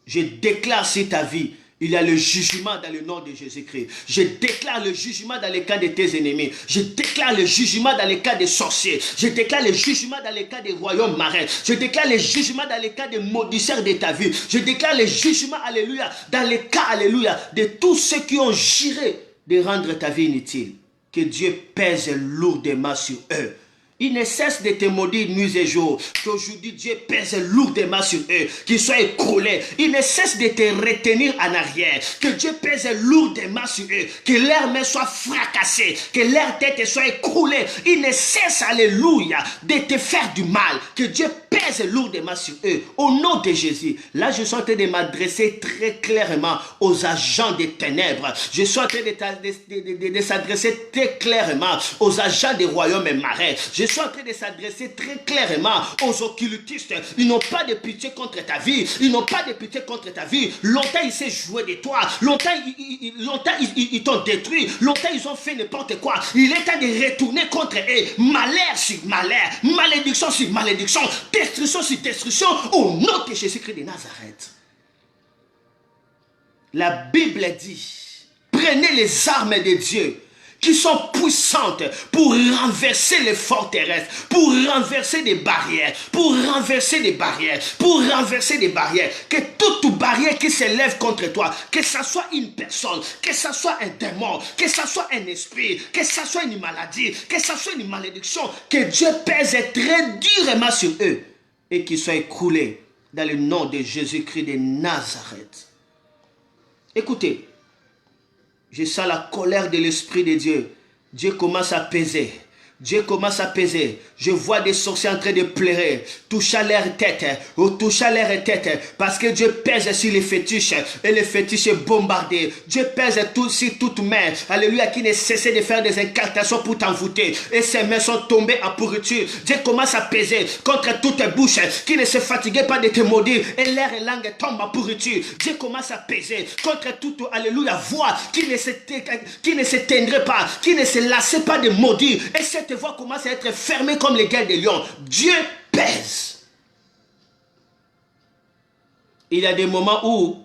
Je déclare sur ta vie, il y a le jugement dans le nom de Jésus-Christ. Je déclare le jugement dans le cas de tes ennemis. Je déclare le jugement dans le cas des sorciers. Je déclare le jugement dans le cas des royaumes marins. Je déclare le jugement dans le cas des maudisseurs de ta vie. Je déclare le jugement, alléluia, dans le cas, alléluia, de tous ceux qui ont juré de rendre ta vie inutile. Que Dieu pèse lourdement sur eux. Il ne cesse de te maudire nuit et jour. Qu'aujourd'hui Dieu pèse lourdement sur eux. Qu'ils soient écroulés. Il ne cesse de te retenir en arrière. Que Dieu pèse lourdement sur eux. Que leurs mains soient fracassées. Que leur tête soit écroulée. Il ne cesse, alléluia, de te faire du mal. Que Dieu pèse lourdement sur eux. Au nom de Jésus. Là, je suis en train de m'adresser très clairement aux agents des ténèbres. Je suis en train de s'adresser très clairement aux agents des royaumes marins. Je suis en train de s'adresser très clairement aux occultistes. Ils n'ont pas de pitié contre ta vie. Ils n'ont pas de pitié contre ta vie. Longtemps, ils s'est joué de toi. Longtemps, ils t'ont détruit. Longtemps, ils ont fait n'importe quoi. Il est temps de retourner contre eux. Malheur sur malheur. Malédiction sur malédiction. Destruction sur destruction. Au nom de Jésus-Christ de Nazareth. La Bible dit, prenez les armes de Dieu qui sont puissantes pour renverser les forteresses, pour renverser des barrières, pour renverser des barrières, pour renverser des barrières. Que toute barrière qui s'élève contre toi, que ce soit une personne, que ce soit un démon, que ce soit un esprit, que ce soit une maladie, que ce soit une malédiction, que Dieu pèse très durement sur eux et qu'ils soient écroulés dans le nom de Jésus-Christ de Nazareth. Écoutez, je sens la colère de l'Esprit de Dieu. Dieu commence à peser. Dieu commence à peser. Je vois des sorciers en train de pleurer, touchant leur tête, touchant leur tête, parce que Dieu pèse sur les fétiches, et les fétiches est bombardé. Dieu pèse sur toute main, alléluia, qui ne cessait de faire des incantations pour t'envoûter, et ses mains sont tombées en pourriture. Dieu commence à peser contre toute bouche, qui ne se fatiguait pas de te maudire, et l'air et langue tombent en pourriture. Dieu commence à peser contre toute, alléluia, voix, qui ne s'éteindrait pas, qui ne se lassait pas de maudire, et cette voix commence à être fermée comme les gueules des lions. Dieu pèse. Il y a des moments où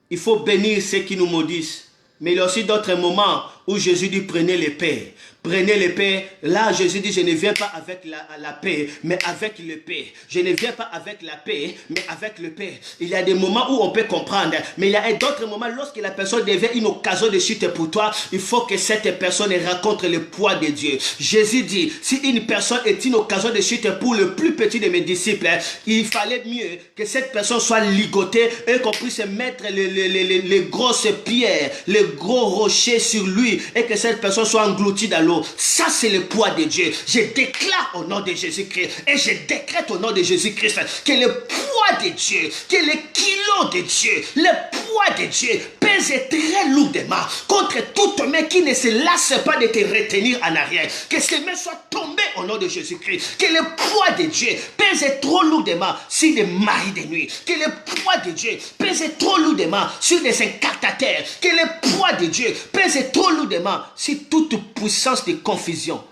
il faut bénir ceux qui nous maudissent. Mais il y a aussi d'autres moments où Jésus dit prenez l'épée. Prenez l'épée. Là, Jésus dit, je ne viens pas avec la paix, mais avec l'épée. Je ne viens pas avec la paix, mais avec l'épée. Il y a des moments où on peut comprendre, mais il y a d'autres moments, lorsque la personne devient une occasion de chute pour toi, il faut que cette personne rencontre le poids de Dieu. Jésus dit, si une personne est une occasion de chute pour le plus petit de mes disciples, il fallait mieux que cette personne soit ligotée et qu'on puisse mettre les grosses pierres, les gros rochers sur lui et que cette personne soit engloutie dans l'eau. Ça, c'est le poids de Dieu. Je déclare au nom de Jésus-Christ et je décrète au nom de Jésus-Christ que le poids de Dieu, que le kilo de Dieu, le poids de Dieu pèse très lourdement contre toute main qui ne se lasse pas de te retenir en arrière. Que ces mains soient tombées au nom de Jésus-Christ. Que le poids de Dieu pèse trop lourdement sur des maris de nuit. Que le poids de Dieu pèse trop lourdement sur des incantateurs. Que le poids de Dieu pèse trop lourdement sur toute puissance de confusion.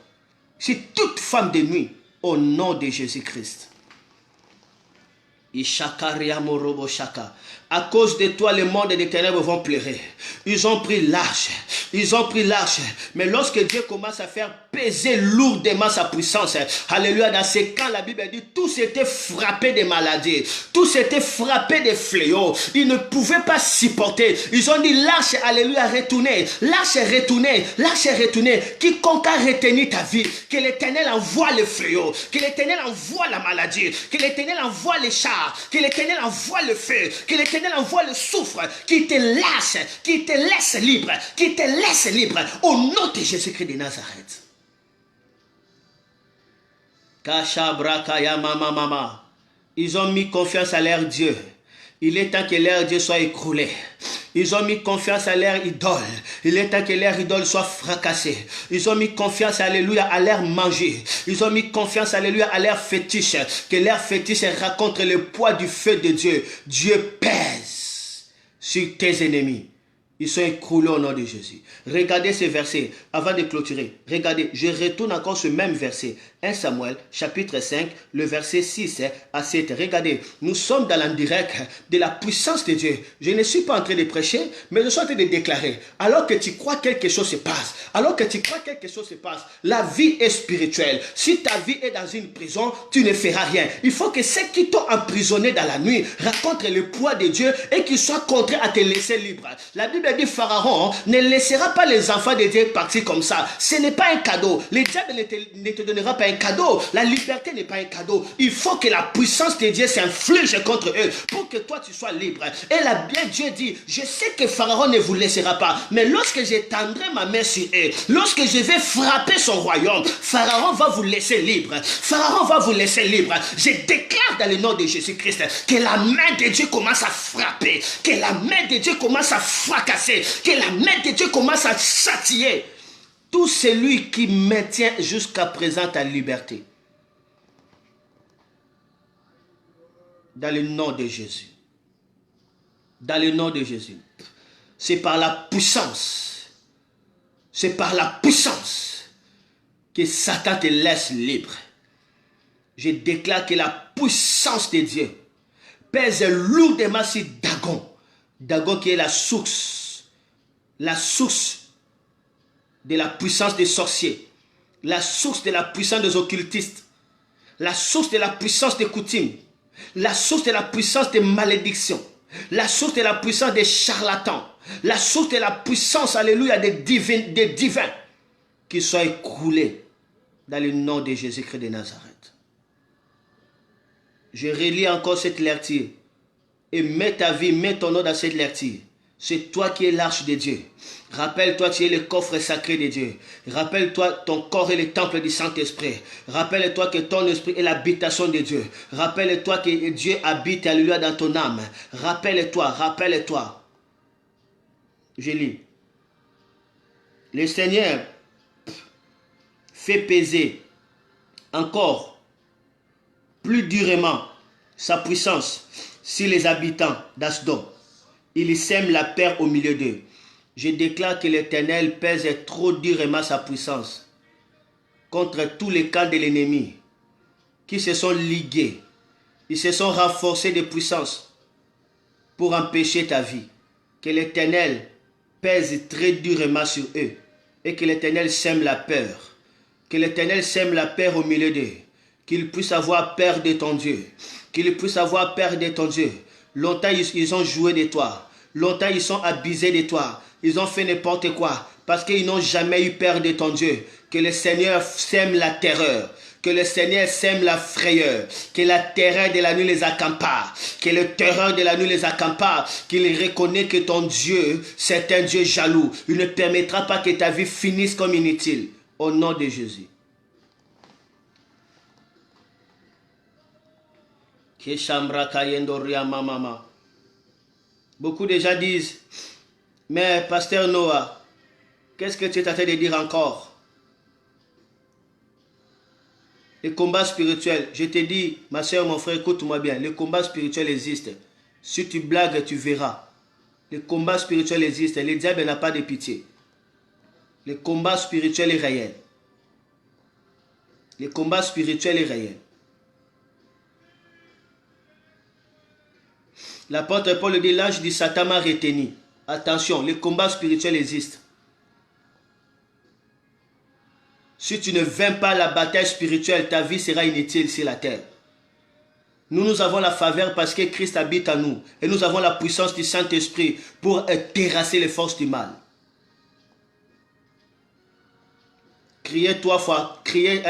Sur toute femme de nuit au nom de Jésus-Christ. À cause de toi, le monde des ténèbres vont pleurer. Ils ont pris large. Ils ont pris large. Mais lorsque Dieu commence à faire peser lourdement sa puissance, alléluia, dans ces cas, la Bible dit, tous étaient frappés de maladies. Tous étaient frappés de fléaux. Ils ne pouvaient pas supporter. Ils ont dit, lâche, alléluia, retournez. Lâche, retournez. Lâche, retournez. Quiconque a retenu ta vie, que l'Éternel envoie le fléau. Que l'Éternel envoie la maladie. Que l'Éternel envoie les chars. Que l'Éternel envoie le feu. Que l'Éternel envoie le soufre. Qui te lâche. Qui te laisse libre. Qui te laisse libre. Au nom de Jésus-Christ de Nazareth. Ils ont mis confiance à leur Dieu. Il est temps que leur Dieu soit écroulé. Ils ont mis confiance à leur idole. Il est temps que leur idole soit fracassée. Ils ont mis confiance, alléluia, à leur manger. Ils ont mis confiance, alléluia, à leur fétiche. Que leur fétiche raconte le poids du feu de Dieu. Dieu pèse sur tes ennemis. Ils sont écroulés au nom de Jésus. Regardez ce verset avant de clôturer. Regardez, je retourne encore ce même verset. 1 Samuel, chapitre 5, le verset 6 à 7. Regardez, nous sommes dans l'indirect de la puissance de Dieu. Je ne suis pas en train de prêcher, mais je suis en train de déclarer. Alors que tu crois quelque chose se passe, alors que tu crois quelque chose se passe, la vie est spirituelle. Si ta vie est dans une prison, tu ne feras rien. Il faut que ceux qui t'ont emprisonné dans la nuit racontent le poids de Dieu et qu'ils soient contraints à te laisser libre. La Bible dit, Pharaon ne laissera pas les enfants de Dieu partir comme ça. Ce n'est pas un cadeau. Le diable ne te donnera pas un cadeau. La liberté n'est pas un cadeau. Il faut que la puissance de Dieu s'inflige contre eux pour que toi tu sois libre. Et la bien Dieu dit, je sais que Pharaon ne vous laissera pas, mais lorsque j'étendrai ma main sur eux, lorsque je vais frapper son royaume, Pharaon va vous laisser libre. Pharaon va vous laisser libre. Je déclare dans le nom de Jésus-Christ que la main de Dieu commence à frapper, que la main de Dieu commence à fracasser, que la main de Dieu commence à châtier tout celui qui maintient jusqu'à présent ta liberté. Dans le nom de Jésus. Dans le nom de Jésus. C'est par la puissance. C'est par la puissance que Satan te laisse libre. Je déclare que la puissance de Dieu pèse lourdement sur Dagon. Dagon qui est la source de la puissance des sorciers, la source de la puissance des occultistes, la source de la puissance des coutumes, la source de la puissance des malédictions, la source de la puissance des charlatans, la source de la puissance, alléluia, des divins, qui soient écroulés dans le nom de Jésus-Christ de Nazareth. Je relis encore cette lecture et mets ta vie, mets ton nom dans cette lecture. C'est toi qui es l'arche de Dieu. Rappelle-toi, tu es le coffre sacré de Dieu. Rappelle-toi, ton corps est le temple du Saint-Esprit. Rappelle-toi que ton esprit est l'habitation de Dieu. Rappelle-toi que Dieu habite, alléluia, dans ton âme. Rappelle-toi, rappelle-toi. Je lis. Le Seigneur fait peser encore plus durement sa puissance sur les habitants d'Asdod. Il sème la peur au milieu d'eux. Je déclare que l'Éternel pèse trop durement sa puissance contre tous les camps de l'ennemi qui se sont ligués. Ils se sont renforcés de puissance pour empêcher ta vie. Que l'Éternel pèse très durement sur eux et que l'Éternel sème la peur. Que l'Éternel sème la peur au milieu d'eux. Qu'ils puissent avoir peur de ton Dieu. Qu'ils puissent avoir peur de ton Dieu. Longtemps, ils ont joué de toi. Longtemps, ils sont abusés de toi. Ils ont fait n'importe quoi. Parce qu'ils n'ont jamais eu peur de ton Dieu. Que le Seigneur sème la terreur. Que le Seigneur sème la frayeur. Que la terreur de la nuit les accapare. Que le terreur de la nuit les accapare. Qu'il reconnaît que ton Dieu, c'est un Dieu jaloux. Il ne permettra pas que ta vie finisse comme inutile. Au nom de Jésus. Beaucoup de gens disent, mais pasteur Noah, qu'est-ce que tu es en train de dire encore? Les combats spirituels, je te dis, ma soeur, mon frère, écoute-moi bien, les combats spirituels existent. Si tu blagues, tu verras. Les combats spirituels existent, le diable n'a pas de pitié. Le combat spirituel est réel. Le combat spirituel est réel. L'apôtre Paul dit, l'ange du Satan m'a retenu. Attention, le combat spirituel existe. Si tu ne vains pas la bataille spirituelle, ta vie sera inutile sur la terre. Nous avons la faveur parce que Christ habite en nous. Et nous avons la puissance du Saint-Esprit pour terrasser les forces du mal. Criez 3 fois,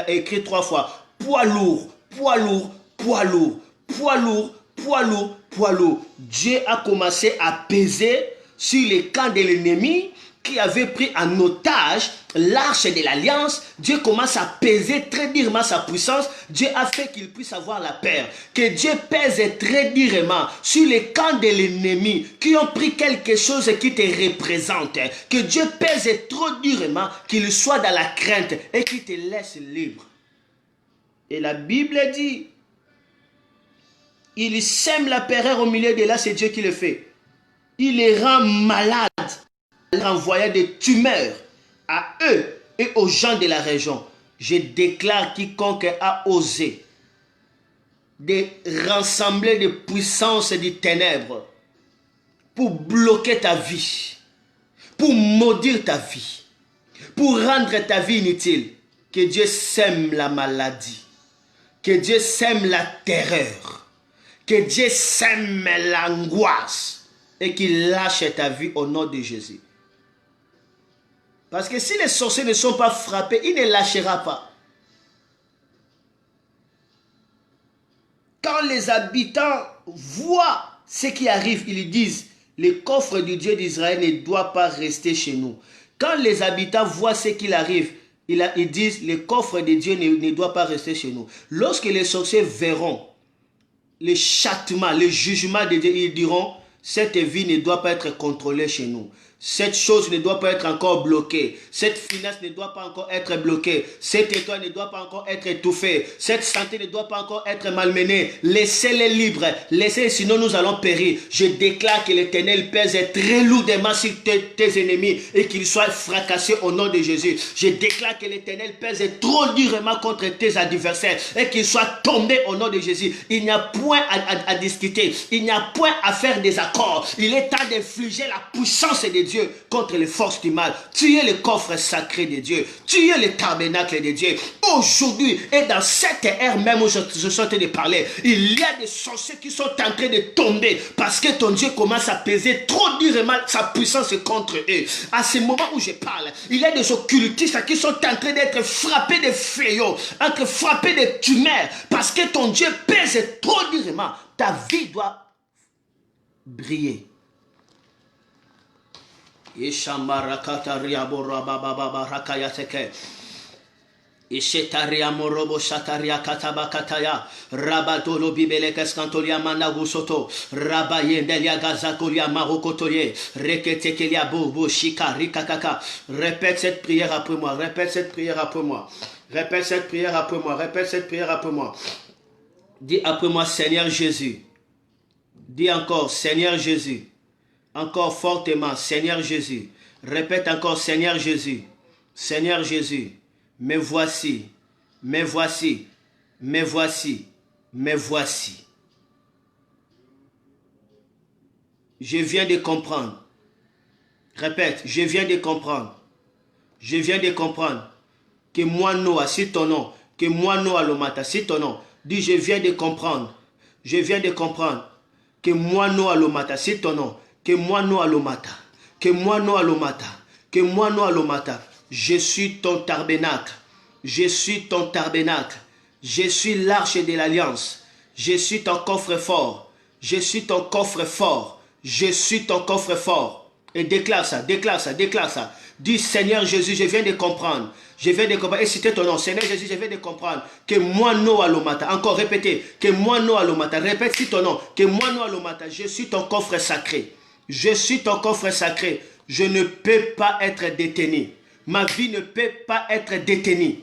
écris 3 fois. Poids lourd, poids lourd, poids lourd, poids lourd, poids lourd, poids lourd. Dieu a commencé à peser sur les camps de l'ennemi qui avait pris en otage l'arche de l'alliance. Dieu commence à peser très durement sa puissance. Dieu a fait qu'il puisse avoir la paix. Que Dieu pèse très durement sur les camps de l'ennemi qui ont pris quelque chose qui te représente. Que Dieu pèse trop durement, qu'il soit dans la crainte et qu'il te laisse libre. Et la Bible dit, il sème la peur au milieu de là, c'est Dieu qui le fait. Il les rend malades, envoyant des tumeurs à eux et aux gens de la région. Je déclare quiconque a osé de rassembler des puissances des ténèbres pour bloquer ta vie, pour maudire ta vie, pour rendre ta vie inutile, que Dieu sème la maladie, que Dieu sème la terreur, que Dieu sème l'angoisse et qu'il lâche ta vie au nom de Jésus. Parce que si les sorciers ne sont pas frappés, il ne lâchera pas. Quand les habitants voient ce qui arrive, ils disent, le coffre du Dieu d'Israël ne doit pas rester chez nous. Quand les habitants voient ce qu'il arrive, ils disent, le coffre de Dieu ne doit pas rester chez nous. Lorsque les sorciers verront le châtiment, le jugement de Dieu, ils diront, cette vie ne doit pas être contrôlée chez nous. Cette chose ne doit pas être encore bloquée. Cette finance ne doit pas encore être bloquée. Cette étoile ne doit pas encore être étouffée. Cette santé ne doit pas encore être malmenée. Laissez-les libres. Laissez-les, sinon nous allons périr. Je déclare que l'Éternel pèse très lourdement sur tes ennemis et qu'ils soient fracassés au nom de Jésus. Je déclare que l'Éternel pèse trop durement contre tes adversaires et qu'ils soient tombés au nom de Jésus. Il n'y a point à discuter. Il n'y a point à faire des accords. Il est temps d'infliger la puissance de Dieu contre les forces du mal. Tu es le coffre sacré de Dieu. Tu es le tabernacle de Dieu. Aujourd'hui et dans cette ère même où je suis en train de parler, il y a des sorciers qui sont en train de tomber parce que ton Dieu commence à peser trop durement sa puissance contre eux. À ce moment où je parle, il y a des occultistes qui sont en train d'être frappés de fléaux, être frappés de tumeurs parce que ton Dieu pèse trop durement. Ta vie doit briller. Ishamarakataria borababa rakayateke. Ishetaria morobo shataria katabakataya. Rabatolo bibelekes kantolia managusoto. Rabayendelia gazakolia marokotoye. Reketekelia bobo shika rikakaka. Répète cette prière après moi. Répète cette prière après moi. Répète cette prière après moi. Répète cette prière après moi. Dis après moi, Seigneur Jésus. Dis encore, Seigneur Jésus. Encore fortement, Seigneur Jésus. Répète encore, Seigneur Jésus. Seigneur Jésus, me voici, me voici, me voici, me voici. Je viens de comprendre. Répète, je viens de comprendre. Je viens de comprendre que moi, Noah, c'est ton nom. Que moi, Noah, Lomata, c'est ton nom. Dis, je viens de comprendre. Je viens de comprendre que moi, Noah, Lomata, c'est ton nom. Que moi, Noah, Lomata. Que moi, Noah, Lomata. Que moi, Noah, Lomata. Je suis ton tabernacle. Je suis ton tabernacle. Je suis l'arche de l'alliance. Je suis ton coffre-fort. Je suis ton coffre-fort. Je suis ton coffre-fort. Et déclare ça, déclare ça, déclare ça. Dis, Seigneur Jésus, je viens de comprendre. Je viens de comprendre. Et citez ton nom. Seigneur Jésus, je viens de comprendre que moi, Noah Lomata. Encore répétez. Que moi, Noah Lomata. Répète si ton nom. Que moi, Noah Lomata. Je suis ton coffre sacré. Je suis ton coffre sacré. Je ne peux pas être détenu. Ma vie ne peut pas être détenue.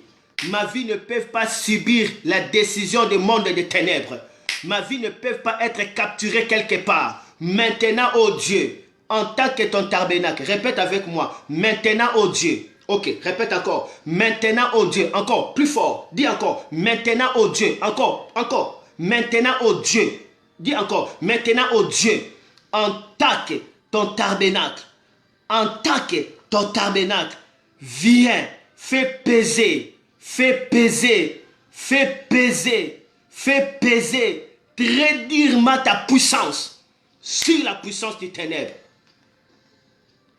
Ma vie ne peut pas subir la décision du monde des ténèbres. Ma vie ne peut pas être capturée quelque part. Maintenant, oh Dieu, en tant que ton tabernacle, répète avec moi. Maintenant, oh Dieu. Ok, répète encore. Maintenant, oh Dieu. Encore, plus fort. Dis encore. Maintenant, oh Dieu. Encore, encore. Maintenant, oh Dieu. Dis encore. Maintenant, oh Dieu. En tant que ton tabernacle. En tant que ton tabernacle. Viens, fais peser. Fais peser. Fais peser. Fais peser. Très durement ta puissance sur la puissance des ténèbres.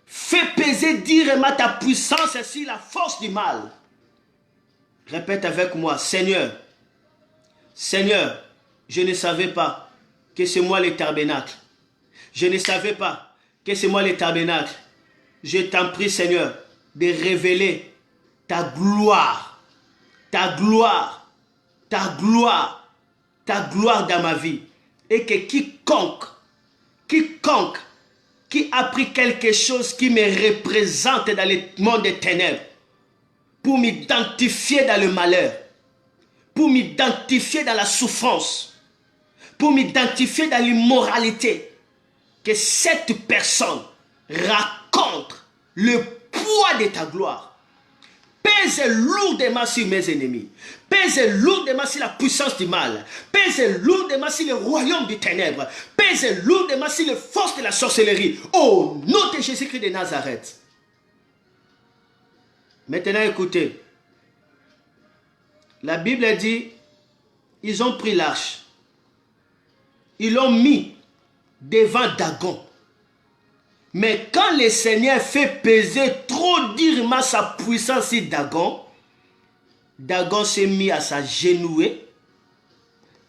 Fais peser durement ta puissance sur la force du mal. Répète avec moi, Seigneur, Seigneur, je ne savais pas que c'est moi le tabernacle. Je ne savais pas que c'est moi le tabernacle. Je t'en prie, Seigneur, de révéler ta gloire, ta gloire, ta gloire, ta gloire dans ma vie. Et que quiconque qui a pris quelque chose qui me représente dans le monde des ténèbres pour m'identifier dans le malheur, pour m'identifier dans la souffrance, pour m'identifier dans l'immoralité, que cette personne raconte le poids de ta gloire. Pèse lourdement sur mes ennemis. Pèse lourdement sur la puissance du mal. Pèse lourdement sur le royaume des ténèbres. Pèse lourdement sur les forces de la sorcellerie. Au nom de Jésus-Christ de Nazareth. Maintenant écoutez. La Bible dit, ils ont pris l'arche. Ils l'ont mis devant Dagon. Mais quand le Seigneur fait peser trop durement sa puissance sur Dagon, Dagon s'est mis à s'agenouiller.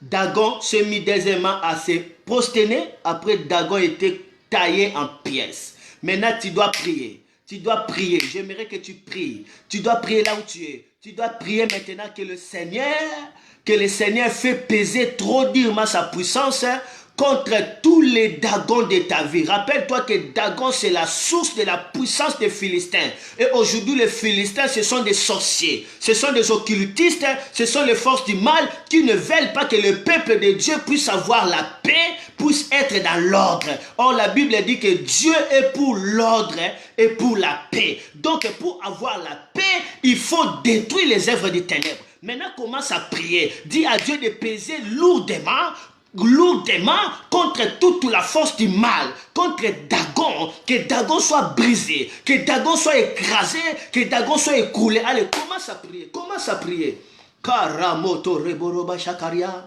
Dagon s'est mis deuxièmement à se prosterner. Après, Dagon était taillé en pièces. Maintenant, tu dois prier. Tu dois prier. J'aimerais que tu pries. Tu dois prier là où tu es. Tu dois prier maintenant que le Seigneur fait peser trop durement sa puissance contre tous les Dagons de ta vie. Rappelle-toi que Dagon, c'est la source de la puissance des Philistins. Et aujourd'hui, les Philistins, ce sont des sorciers. Ce sont des occultistes. Ce sont les forces du mal qui ne veulent pas que le peuple de Dieu puisse avoir la paix, puisse être dans l'ordre. Or, la Bible dit que Dieu est pour l'ordre et pour la paix. Donc, pour avoir la paix, il faut détruire les œuvres des ténèbres. Maintenant, commence à prier. Dis à Dieu de peser lourdement contre toute la force du mal, contre Dagon, que Dagon soit brisé, que Dagon soit écrasé, que Dagon soit écoulé. Allez, commence à prier, commence à prier. Karamoto reboroba shakaria.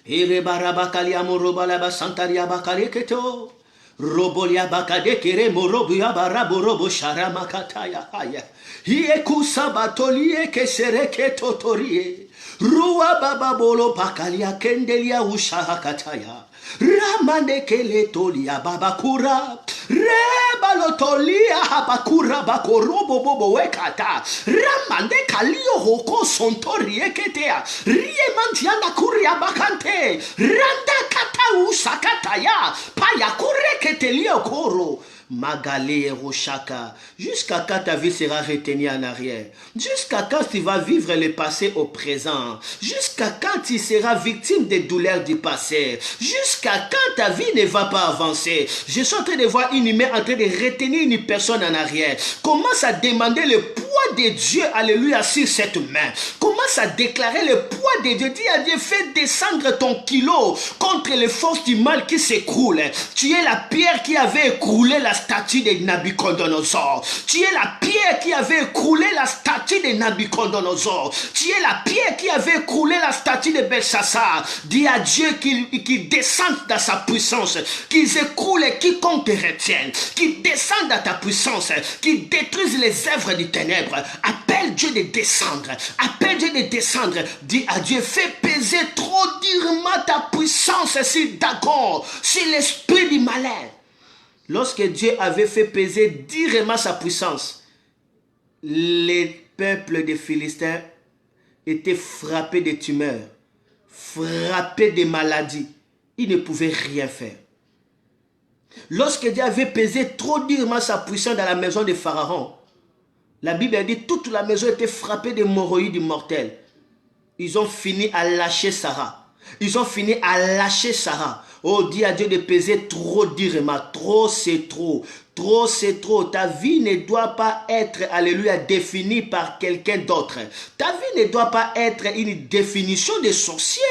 Irebarabakalia morobalaba santaria bakareketo. Robolia bakade kere morobuya baraborobo sharamakataya haya. Hieku sabatolie kesereke totorie. Rua baba bolo pakalia kendelia ushahakataya. Ramande kele tolia babakura. Rebalo tolia habakura bakorobo bobo wekata. Ramande kalio hoko sontorie ketea. Rie mantiana kuria bakante. Randa kata usakataya. Payakure ketelio koro. Magalé Rochaka. Jusqu'à quand ta vie sera retenue en arrière? Jusqu'à quand tu vas vivre le passé au présent? Jusqu'à quand tu seras victime des douleurs du passé? Jusqu'à quand ta vie ne va pas avancer? Je suis en train de voir une humaine en train de retenir une personne en arrière. Commence à demander le poids de Dieu, alléluia, sur cette main. Commence à déclarer le poids de Dieu. Dis à Dieu, fais descendre ton kilo contre les forces du mal qui s'écroulent. Tu es la pierre qui avait écroulé la statue de Nabucodonosor. Tu es la pierre qui avait écroulé la statue de Nabucodonosor. Tu es la pierre qui avait écroulé la statue de Belshazzar. Dis à Dieu qu'il descende dans sa puissance, qu'ils écroulent quiconque te retienne, qu'ils descendent dans ta puissance, qu'ils détruisent les œuvres du ténèbre. Appelle Dieu de descendre. Appelle Dieu de descendre. Dis à Dieu, fais peser trop durement ta puissance sur Dagon, sur l'esprit du malin. Lorsque Dieu avait fait peser durement sa puissance, les peuples des Philistins étaient frappés de tumeurs, frappés de maladies. Ils ne pouvaient rien faire. Lorsque Dieu avait pesé trop durement sa puissance dans la maison de Pharaon, la Bible a dit que toute la maison était frappée de hémorroïdes mortels. Ils ont fini à lâcher Sarah. Ils ont fini à lâcher Sarah. Oh, dis à Dieu de peser trop durement. Trop, c'est trop. Trop, c'est trop. Ta vie ne doit pas être, alléluia, définie par quelqu'un d'autre. Ta vie ne doit pas être une définition de sorcier.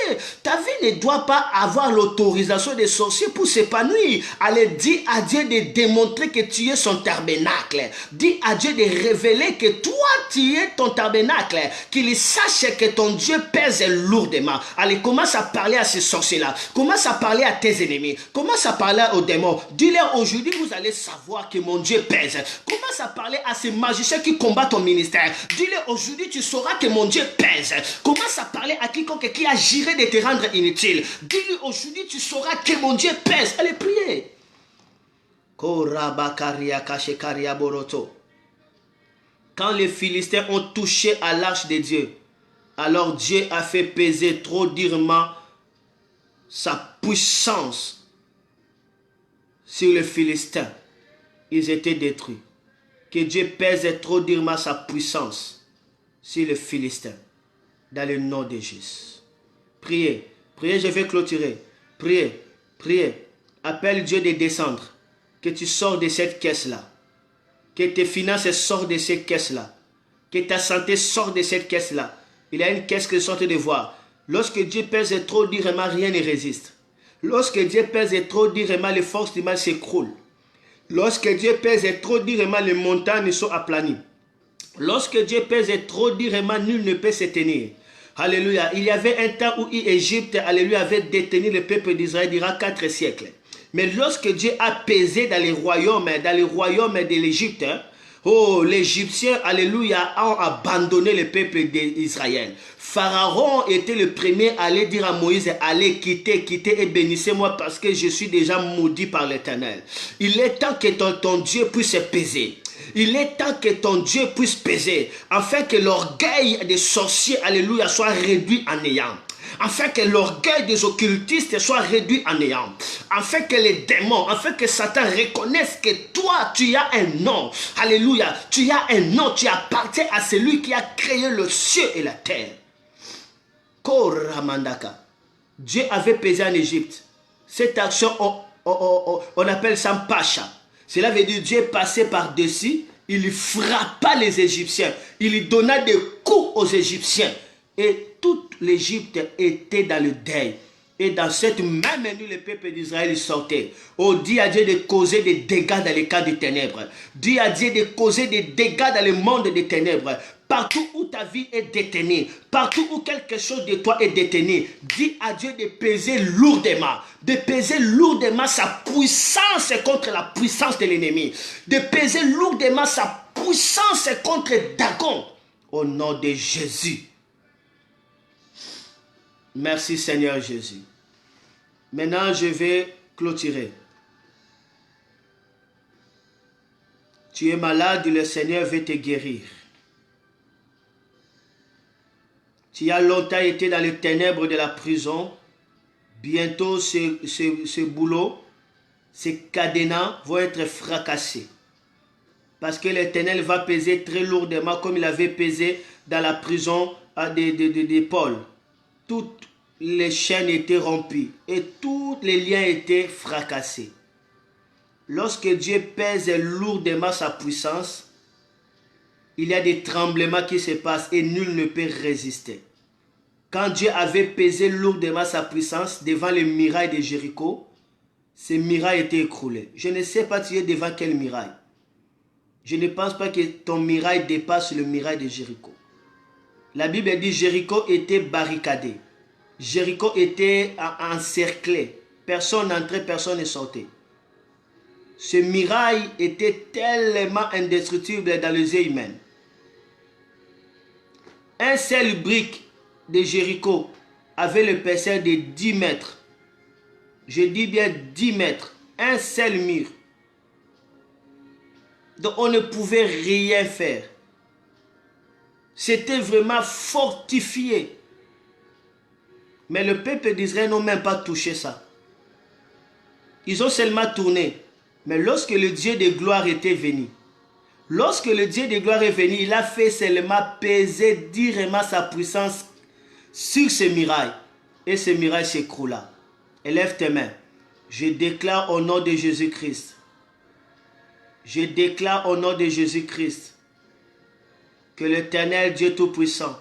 Ta vie ne doit pas avoir l'autorisation des sorciers pour s'épanouir. Allez, dis à Dieu de démontrer que tu es son tabernacle. Dis à Dieu de révéler que toi, tu es ton tabernacle. Qu'il sache que ton Dieu pèse lourdement. Allez, commence à parler à ces sorciers-là. Commence à parler à tes ennemis. Commence à parler aux démons. Dis-leur aujourd'hui, vous allez savoir que mon Dieu pèse. Commence à parler à ces magiciens qui combattent ton ministère. Dis-leur aujourd'hui, tu sauras que mon Dieu pèse. Commence à parler à quiconque qui a géré de te rendre inutile. Dis-lui aujourd'hui, tu sauras que mon Dieu pèse. Allez, priez. Quand les Philistins ont touché à l'arche de Dieu, alors Dieu a fait peser trop durement sa puissance sur les Philistins. Ils étaient détruits. Que Dieu pèse trop durement sa puissance sur les Philistins. Dans le nom de Jésus. Priez. Priez, je vais clôturer. Priez. Priez. Appelle Dieu de descendre. Que tu sors de cette caisse-là. Que tes finances sortent de cette caisse-là. Que ta santé sorte de cette caisse-là. Il y a une caisse que sorte de voir. Lorsque Dieu pèse trop durement, rien ne résiste. Lorsque Dieu pèse trop durement, les forces du mal s'écroulent. Lorsque Dieu pèse trop durement, les montagnes sont aplanies. Lorsque Dieu pèse trop durement, nul ne peut se tenir. Alléluia. Il y avait un temps où l'Égypte, alléluia, avait détenu le peuple d'Israël durant 4 siècles. Mais lorsque Dieu a pesé dans les royaumes de l'Égypte, oh, les Égyptiens, alléluia, ont abandonné le peuple d'Israël. Pharaon était le premier à aller dire à Moïse, allez, quittez et bénissez-moi parce que je suis déjà maudit par l'Éternel. Il est temps que ton Dieu puisse peser. Il est temps que ton Dieu puisse peser, afin que l'orgueil des sorciers, alléluia, soit réduit en néant. Afin que l'orgueil des occultistes soit réduit en néant. Afin que les démons, afin que Satan reconnaisse que toi, tu as un nom. Alléluia. Tu as un nom. Tu appartiens à celui qui a créé le ciel et la terre. Koramandaka. Dieu avait pesé en Égypte. Cette action, on appelle ça Pacha. Cela veut dire Dieu passait par-dessus. Il frappa les Égyptiens. Il donna des coups aux Égyptiens. Et toute l'Égypte était dans le deuil. Et dans cette même nuit, le peuple d'Israël sortait. Oh, dis à Dieu de causer des dégâts dans les cas des ténèbres. Dis à Dieu de causer des dégâts dans le monde des ténèbres. Partout où ta vie est détenue, partout où quelque chose de toi est détenu, dis à Dieu de peser lourdement sa puissance contre la puissance de l'ennemi. De peser lourdement sa puissance contre Dagon. Au nom de Jésus. Merci Seigneur Jésus. Maintenant, je vais clôturer. Tu es malade, le Seigneur veut te guérir. Tu as longtemps été dans les ténèbres de la prison. Bientôt, ce boulot, ces cadenas vont être fracassés. Parce que l'Éternel va peser très lourdement comme il avait pesé dans la prison de Paul. Toutes les chaînes étaient rompues et tous les liens étaient fracassés. Lorsque Dieu pèse lourdement sa puissance, il y a des tremblements qui se passent et nul ne peut résister. Quand Dieu avait pesé lourdement sa puissance devant les murailles de Jéricho, ces murailles étaient écroulées. Je ne sais pas tu es devant quelle muraille. Je ne pense pas que ton muraille dépasse le muraille de Jéricho. La Bible dit Jéricho était barricadé. Jéricho était encerclé. Personne n'entrait, personne ne sortait. Ce muraille était tellement indestructible dans les yeux humains. Un seul brique de Jéricho avait l'épaisseur de 10 mètres. Je dis bien 10 mètres. Un seul mur. Donc on ne pouvait rien faire. C'était vraiment fortifié. Mais le peuple d'Israël n'a même pas touché ça. Ils ont seulement tourné. Mais lorsque le Dieu de gloire était venu, lorsque le Dieu de gloire est venu, il a fait seulement peser durement sa puissance sur ce muraille. Et ce muraille s'écroula. Élève tes mains. Je déclare au nom de Jésus-Christ. Je déclare au nom de Jésus-Christ que l'Éternel Dieu Tout-Puissant,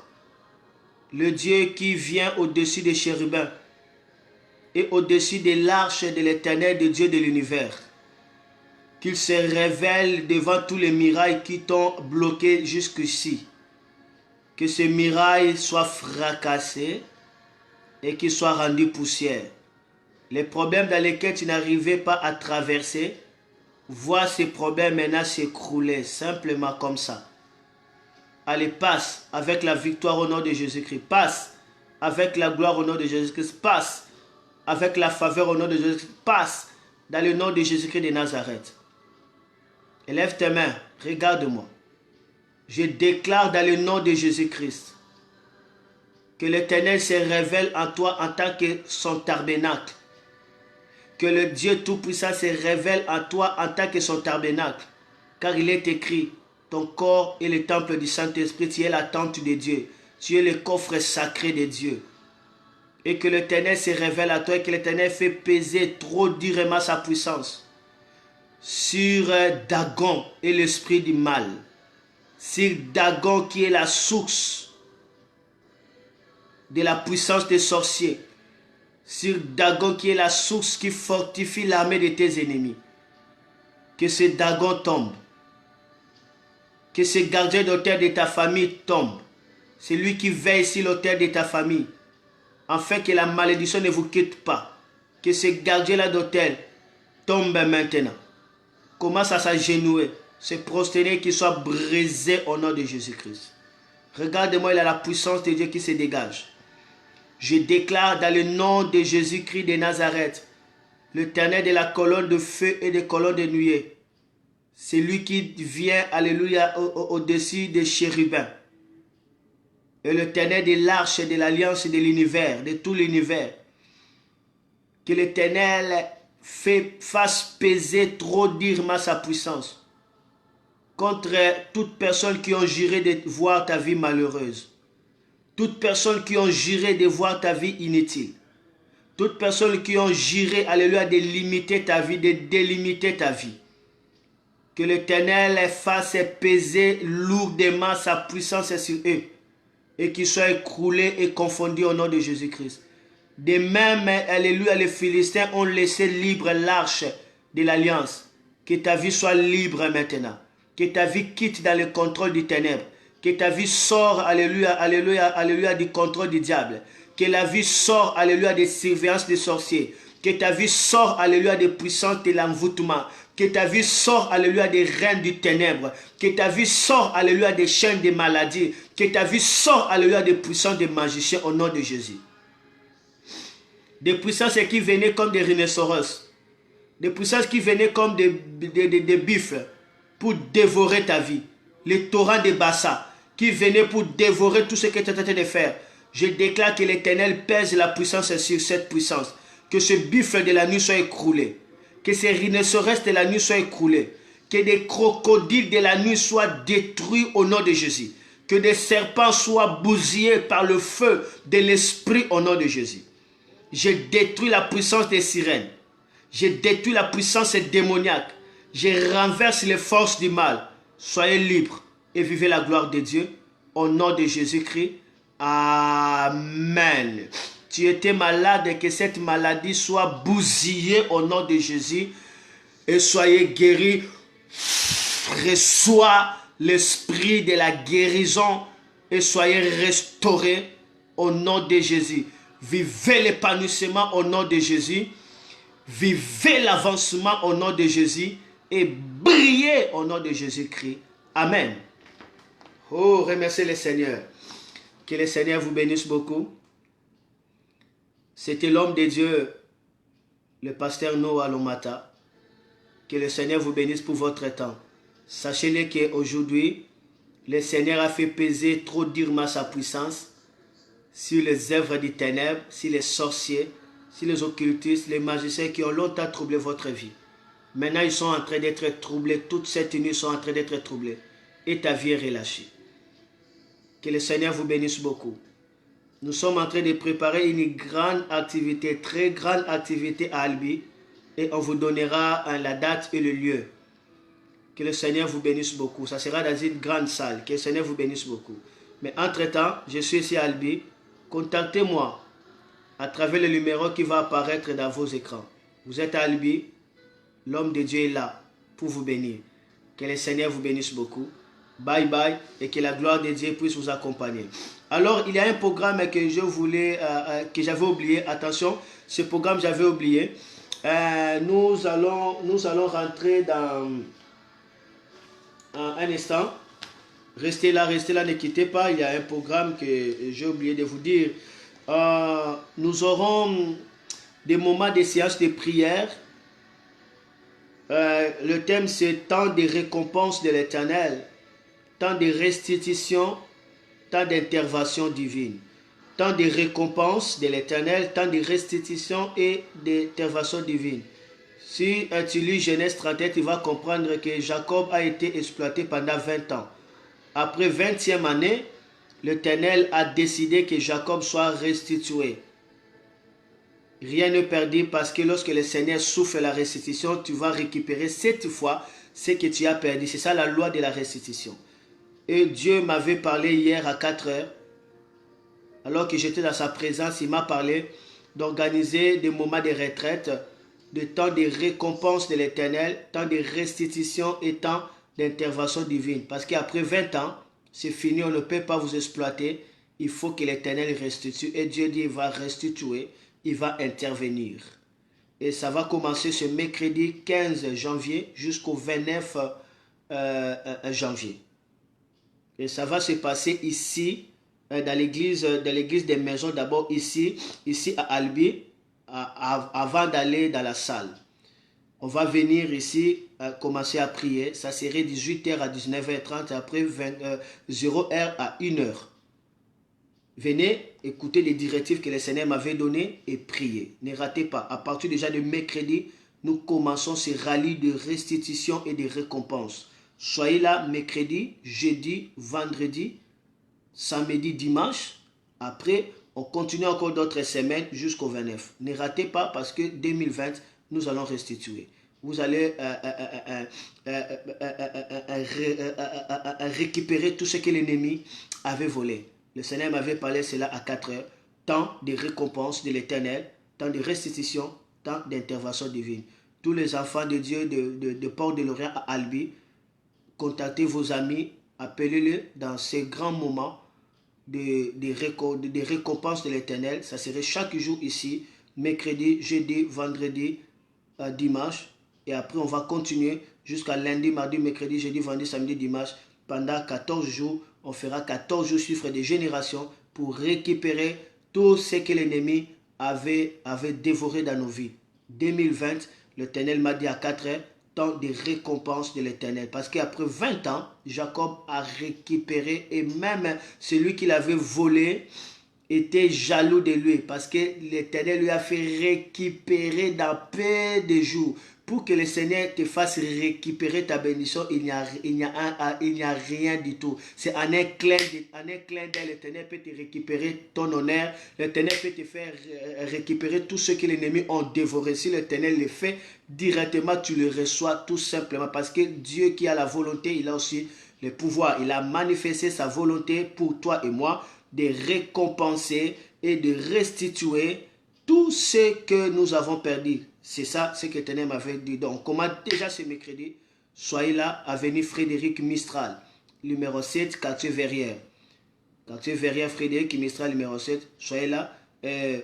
le Dieu qui vient au-dessus des chérubins et au-dessus de l'arche de l'Éternel, de Dieu de l'univers, qu'il se révèle devant tous les murailles qui t'ont bloqué jusqu'ici. Que ce muraille soit fracassé et qu'il soit rendu poussière. Les problèmes dans lesquels tu n'arrivais pas à traverser, vois ces problèmes maintenant s'écrouler simplement comme ça. Allez, passe avec la victoire au nom de Jésus-Christ. Passe avec la gloire au nom de Jésus-Christ. Passe avec la faveur au nom de Jésus-Christ. Passe dans le nom de Jésus-Christ de Nazareth. Élève tes mains, regarde-moi. Je déclare dans le nom de Jésus-Christ que l'Éternel se révèle en toi en tant que son tabernacle. Que le Dieu Tout-Puissant se révèle en toi en tant que son tabernacle. Car il est écrit, ton corps est le temple du Saint-Esprit, tu es la tente de Dieu. Tu es le coffre sacré de Dieu. Et que l'Éternel se révèle à toi et que l'Éternel fait peser trop durement sa puissance sur Dagon et l'esprit du mal. Sur Dagon qui est la source de la puissance des sorciers. Sur Dagon qui est la source qui fortifie l'armée de tes ennemis. Que ce Dagon tombe. Que ce gardien d'autel de ta famille tombe. C'est lui qui veille sur l'autel de ta famille. Afin que la malédiction ne vous quitte pas. Que ce gardien-là d'autel tombe maintenant. Commence à s'agenouiller. Se prosterner, qu'il soit brisé au nom de Jésus-Christ. Regarde-moi, il y a la puissance de Dieu qui se dégage. Je déclare dans le nom de Jésus-Christ de Nazareth, l'Éternel de la colonne de feu et de colonne de nuée. C'est lui qui vient, alléluia, au-dessus des chérubins. Et l'Éternel de l'arche de l'alliance de l'univers, de tout l'univers. Que l'Éternel fasse peser trop durement sa puissance contre toute personne qui ont juré de voir ta vie malheureuse. Toutes personnes qui ont juré de voir ta vie inutile. Toutes personnes qui ont juré, alléluia, de limiter ta vie, de délimiter ta vie. Que l'Éternel fasse peser lourdement sa puissance sur eux. Et qu'ils soient écroulés et confondus au nom de Jésus-Christ. De même, alléluia, les Philistins ont laissé libre l'arche de l'alliance. Que ta vie soit libre maintenant. Que ta vie quitte dans le contrôle du ténèbre. Que ta vie sort, alléluia, alléluia, alléluia, du contrôle du diable. Que la vie sort, alléluia, des surveillances des sorciers. Que ta vie sort, alléluia, des puissances de l'envoûtement. Que ta vie sort, alléluia, des règnes du ténèbre. Que ta vie sort, alléluia, des chaînes des maladies. Que ta vie sort, alléluia, des puissances des magiciens au nom de Jésus. Des puissances qui venaient comme des rhinocéros. Des puissances qui venaient comme des buffles pour dévorer ta vie. Les torrents de Bassa qui venaient pour dévorer tout ce que tu es en train de faire. Je déclare que l'Éternel pèse la puissance sur cette puissance. Que ce buffle de la nuit soit écroulé. Que ces rhinocéros de la nuit soient écroulés. Que des crocodiles de la nuit soient détruits au nom de Jésus. Que des serpents soient bousillés par le feu de l'esprit au nom de Jésus. Je détruis la puissance des sirènes. Je détruis la puissance démoniaque. Je renverse les forces du mal. Soyez libres et vivez la gloire de Dieu. Au nom de Jésus-Christ. Amen. tu étais malade et que cette maladie soit bousillée au nom de Jésus et soyez guéris. Reçois l'esprit de la guérison et soyez restaurés au nom de Jésus. Vivez l'épanouissement au nom de Jésus. Vivez l'avancement au nom de Jésus et brillez au nom de Jésus-Christ. Amen. Oh, remerciez le Seigneur. Que le Seigneur vous bénisse beaucoup. C'était l'homme de Dieu, le pasteur Noah Lomata. Que le Seigneur vous bénisse pour votre temps. Sachez-le qu'aujourd'hui, le Seigneur a fait peser trop durement sa puissance sur les œuvres des ténèbres, sur les sorciers, sur les occultistes, les magiciens qui ont longtemps troublé votre vie. Maintenant, ils sont en train d'être troublés. Toute cette nuit, ils sont en train d'être troublés. Et ta vie est relâchée. Que le Seigneur vous bénisse beaucoup. Nous sommes en train de préparer une grande activité, très grande activité à Albi. Et on vous donnera la date et le lieu. Que le Seigneur vous bénisse beaucoup. Ça sera dans une grande salle. Que le Seigneur vous bénisse beaucoup. Mais entre-temps, je suis ici à Albi. Contactez-moi à travers le numéro qui va apparaître dans vos écrans. Vous êtes à Albi. L'homme de Dieu est là pour vous bénir. Que le Seigneur vous bénisse beaucoup. Bye bye et que la gloire de Dieu puisse vous accompagner. Alors, il y a un programme que je voulais, que j'avais oublié. Attention, ce programme j'avais oublié. Nous allons rentrer dans un instant. Restez là, ne quittez pas. Il y a un programme que j'ai oublié de vous dire. Nous aurons des moments de séance de prière. Le thème c'est temps de récompense de l'Éternel, temps de restitution, temps d'intervention divine. Temps de récompense de l'Éternel, temps de restitution et d'intervention divine. Si tu lis Genèse 31, tu vas comprendre que Jacob a été exploité pendant 20 ans. Après 20e année, l'Éternel a décidé que Jacob soit restitué. Rien ne perdu parce que lorsque le Seigneur souffle la restitution, tu vas récupérer 7 fois ce que tu as perdu. C'est ça la loi de la restitution. Et Dieu m'avait parlé hier à 4 heures. Alors que j'étais dans sa présence, il m'a parlé d'organiser des moments de retraite, de temps de récompense de l'Éternel, temps de restitution et temps d'intervention divine. Parce qu'après 20 ans, c'est fini, on ne peut pas vous exploiter. Il faut que l'Éternel restitue. Et Dieu dit, il va restituer, il va intervenir. Et ça va commencer ce mercredi 15 janvier jusqu'au 29 janvier. Et ça va se passer ici, dans l'église des maisons, d'abord ici à Albi, avant d'aller dans la salle. On va venir ici commencer à prier. Ça serait 18h à 19h30, après 0h à 1h. Venez écouter les directives que le Seigneur m'avait données et prier. Ne ratez pas. À partir déjà de mercredi, nous commençons ces rallyes de restitution et de récompense. Soyez là mercredi, jeudi, vendredi, samedi, dimanche. Après, on continue encore d'autres semaines jusqu'au 29. Ne ratez pas parce que 2020, nous allons restituer. Vous allez récupérer tout ce que l'ennemi avait volé. Le Seigneur m'avait parlé cela à 4 heures. Temps de récompense de l'Éternel, temps de restitution, temps d'intervention divine. Tous les enfants de Dieu de Port-de-Lorient à Albi, contactez vos amis, appelez-les dans ces grands moments de récompense de l'Éternel. Ça serait chaque jour ici, mercredi, jeudi, vendredi, dimanche. Et après, on va continuer jusqu'à lundi, mardi, mercredi, jeudi, vendredi, samedi, dimanche. Pendant 14 jours, on fera 14 jours chiffres de génération pour récupérer tout ce que l'ennemi avait dévoré dans nos vies. 2020, l'Éternel m'a dit à 4 heures, temps de récompense de l'Éternel. Parce qu'après 20 ans, Jacob a récupéré et même celui qui l'avait volé était jaloux de lui parce que l'Éternel lui a fait récupérer dans peu de jours. Pour que le Seigneur te fasse récupérer ta bénédiction, il n'y a rien du tout. C'est en un clin d'œil, l'Éternel peut te récupérer ton honneur. L'Éternel peut te faire récupérer tout ce que l'ennemi a dévoré. Si l'Éternel le fait, directement tu le reçois tout simplement. Parce que Dieu qui a la volonté, il a aussi le pouvoir. Il a manifesté sa volonté pour toi et moi de récompenser et de restituer tout ce que nous avons perdu. C'est ça ce que l'Éternel m'avait dit. Donc, comment déjà ce mercredi, soyez là, avenue Frédéric Mistral, numéro 7, quartier Verrières. Quartier Verrières, Frédéric Mistral, numéro 7, soyez là. Et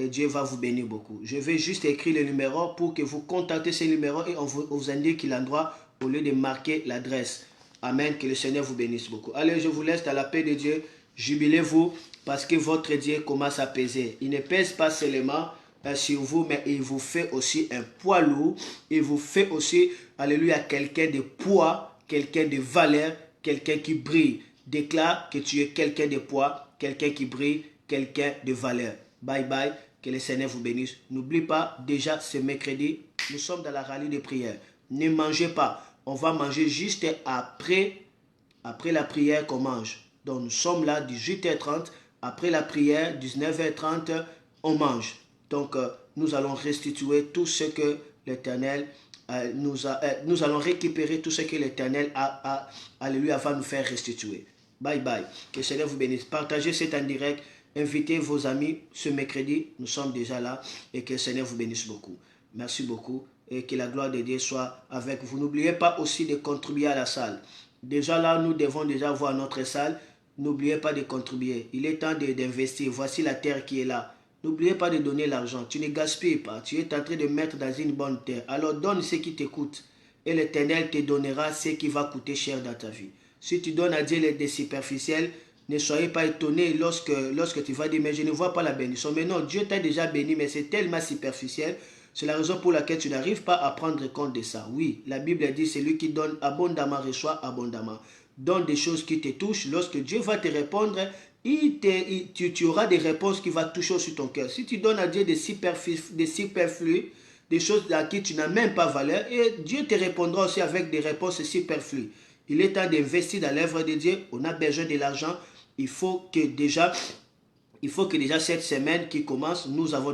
Dieu va vous bénir beaucoup. Je vais juste écrire le numéro pour que vous contactez ce numéro et on vous indique l'endroit au lieu de marquer l'adresse. Amen. Que le Seigneur vous bénisse beaucoup. Allez, je vous laisse dans la paix de Dieu. Jubilez-vous parce que votre Dieu commence à peser. Il ne pèse pas seulement sur vous, mais il vous fait aussi un poids lourd. Il vous fait aussi, alléluia, quelqu'un de poids, quelqu'un de valeur, quelqu'un qui brille. Déclare que tu es quelqu'un de poids, quelqu'un qui brille, quelqu'un de valeur. Bye bye, que le Seigneur vous bénisse. N'oublie pas, déjà ce mercredi, nous sommes dans la rallye de prière. Ne mangez pas. On va manger juste après la prière qu'on mange. Donc nous sommes là 18h30. Après la prière, 19h30, on mange. Donc nous allons restituer tout ce que l'Éternel nous allons récupérer tout ce que l'Éternel alléluia, va nous faire restituer. Bye bye. Que le Seigneur vous bénisse. Partagez cet en direct. Invitez vos amis ce mercredi. Nous sommes déjà là. Et que le Seigneur vous bénisse beaucoup. Merci beaucoup. Et que la gloire de Dieu soit avec vous. N'oubliez pas aussi de contribuer à la salle. Déjà là, nous devons déjà voir notre salle. N'oubliez pas de contribuer. Il est temps d'investir. Voici la terre qui est là. N'oubliez pas de donner l'argent. Tu ne gaspilles pas. Tu es en train de mettre dans une bonne terre. Alors donne ce qui te coûte. Et l'Éternel te donnera ce qui va coûter cher dans ta vie. Si tu donnes à Dieu des superficiels, ne soyez pas étonnés lorsque tu vas dire, mais je ne vois pas la bénédiction. Mais non, Dieu t'a déjà béni, mais c'est tellement superficiel. C'est la raison pour laquelle tu n'arrives pas à prendre compte de ça. Oui, la Bible dit, celui qui donne abondamment reçoit abondamment. Donne des choses qui te touchent. Lorsque Dieu va te répondre, tu auras des réponses qui vont toucher aussi ton cœur. Si tu donnes à Dieu des superflus, des choses à qui tu n'as même pas valeur, et Dieu te répondra aussi avec des réponses superflues. Il est temps d'investir dans l'œuvre de Dieu. On a besoin de l'argent. Il faut que déjà cette semaine qui commence, nous aurons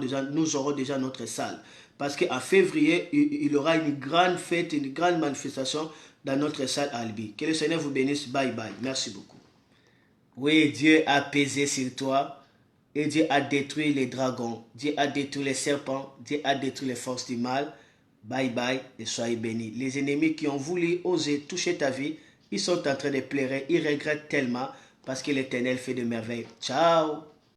déjà notre salle. Parce qu'en février, il y aura une grande fête, une grande manifestation dans notre salle à Albi. Que le Seigneur vous bénisse. Bye bye. Merci beaucoup. Oui, Dieu a pesé sur toi. Et Dieu a détruit les dragons. Dieu a détruit les serpents. Dieu a détruit les forces du mal. Bye bye et soyez bénis. Les ennemis qui ont voulu oser toucher ta vie, ils sont en train de pleurer. Ils regrettent tellement parce que l'Éternel fait de merveilles. Ciao.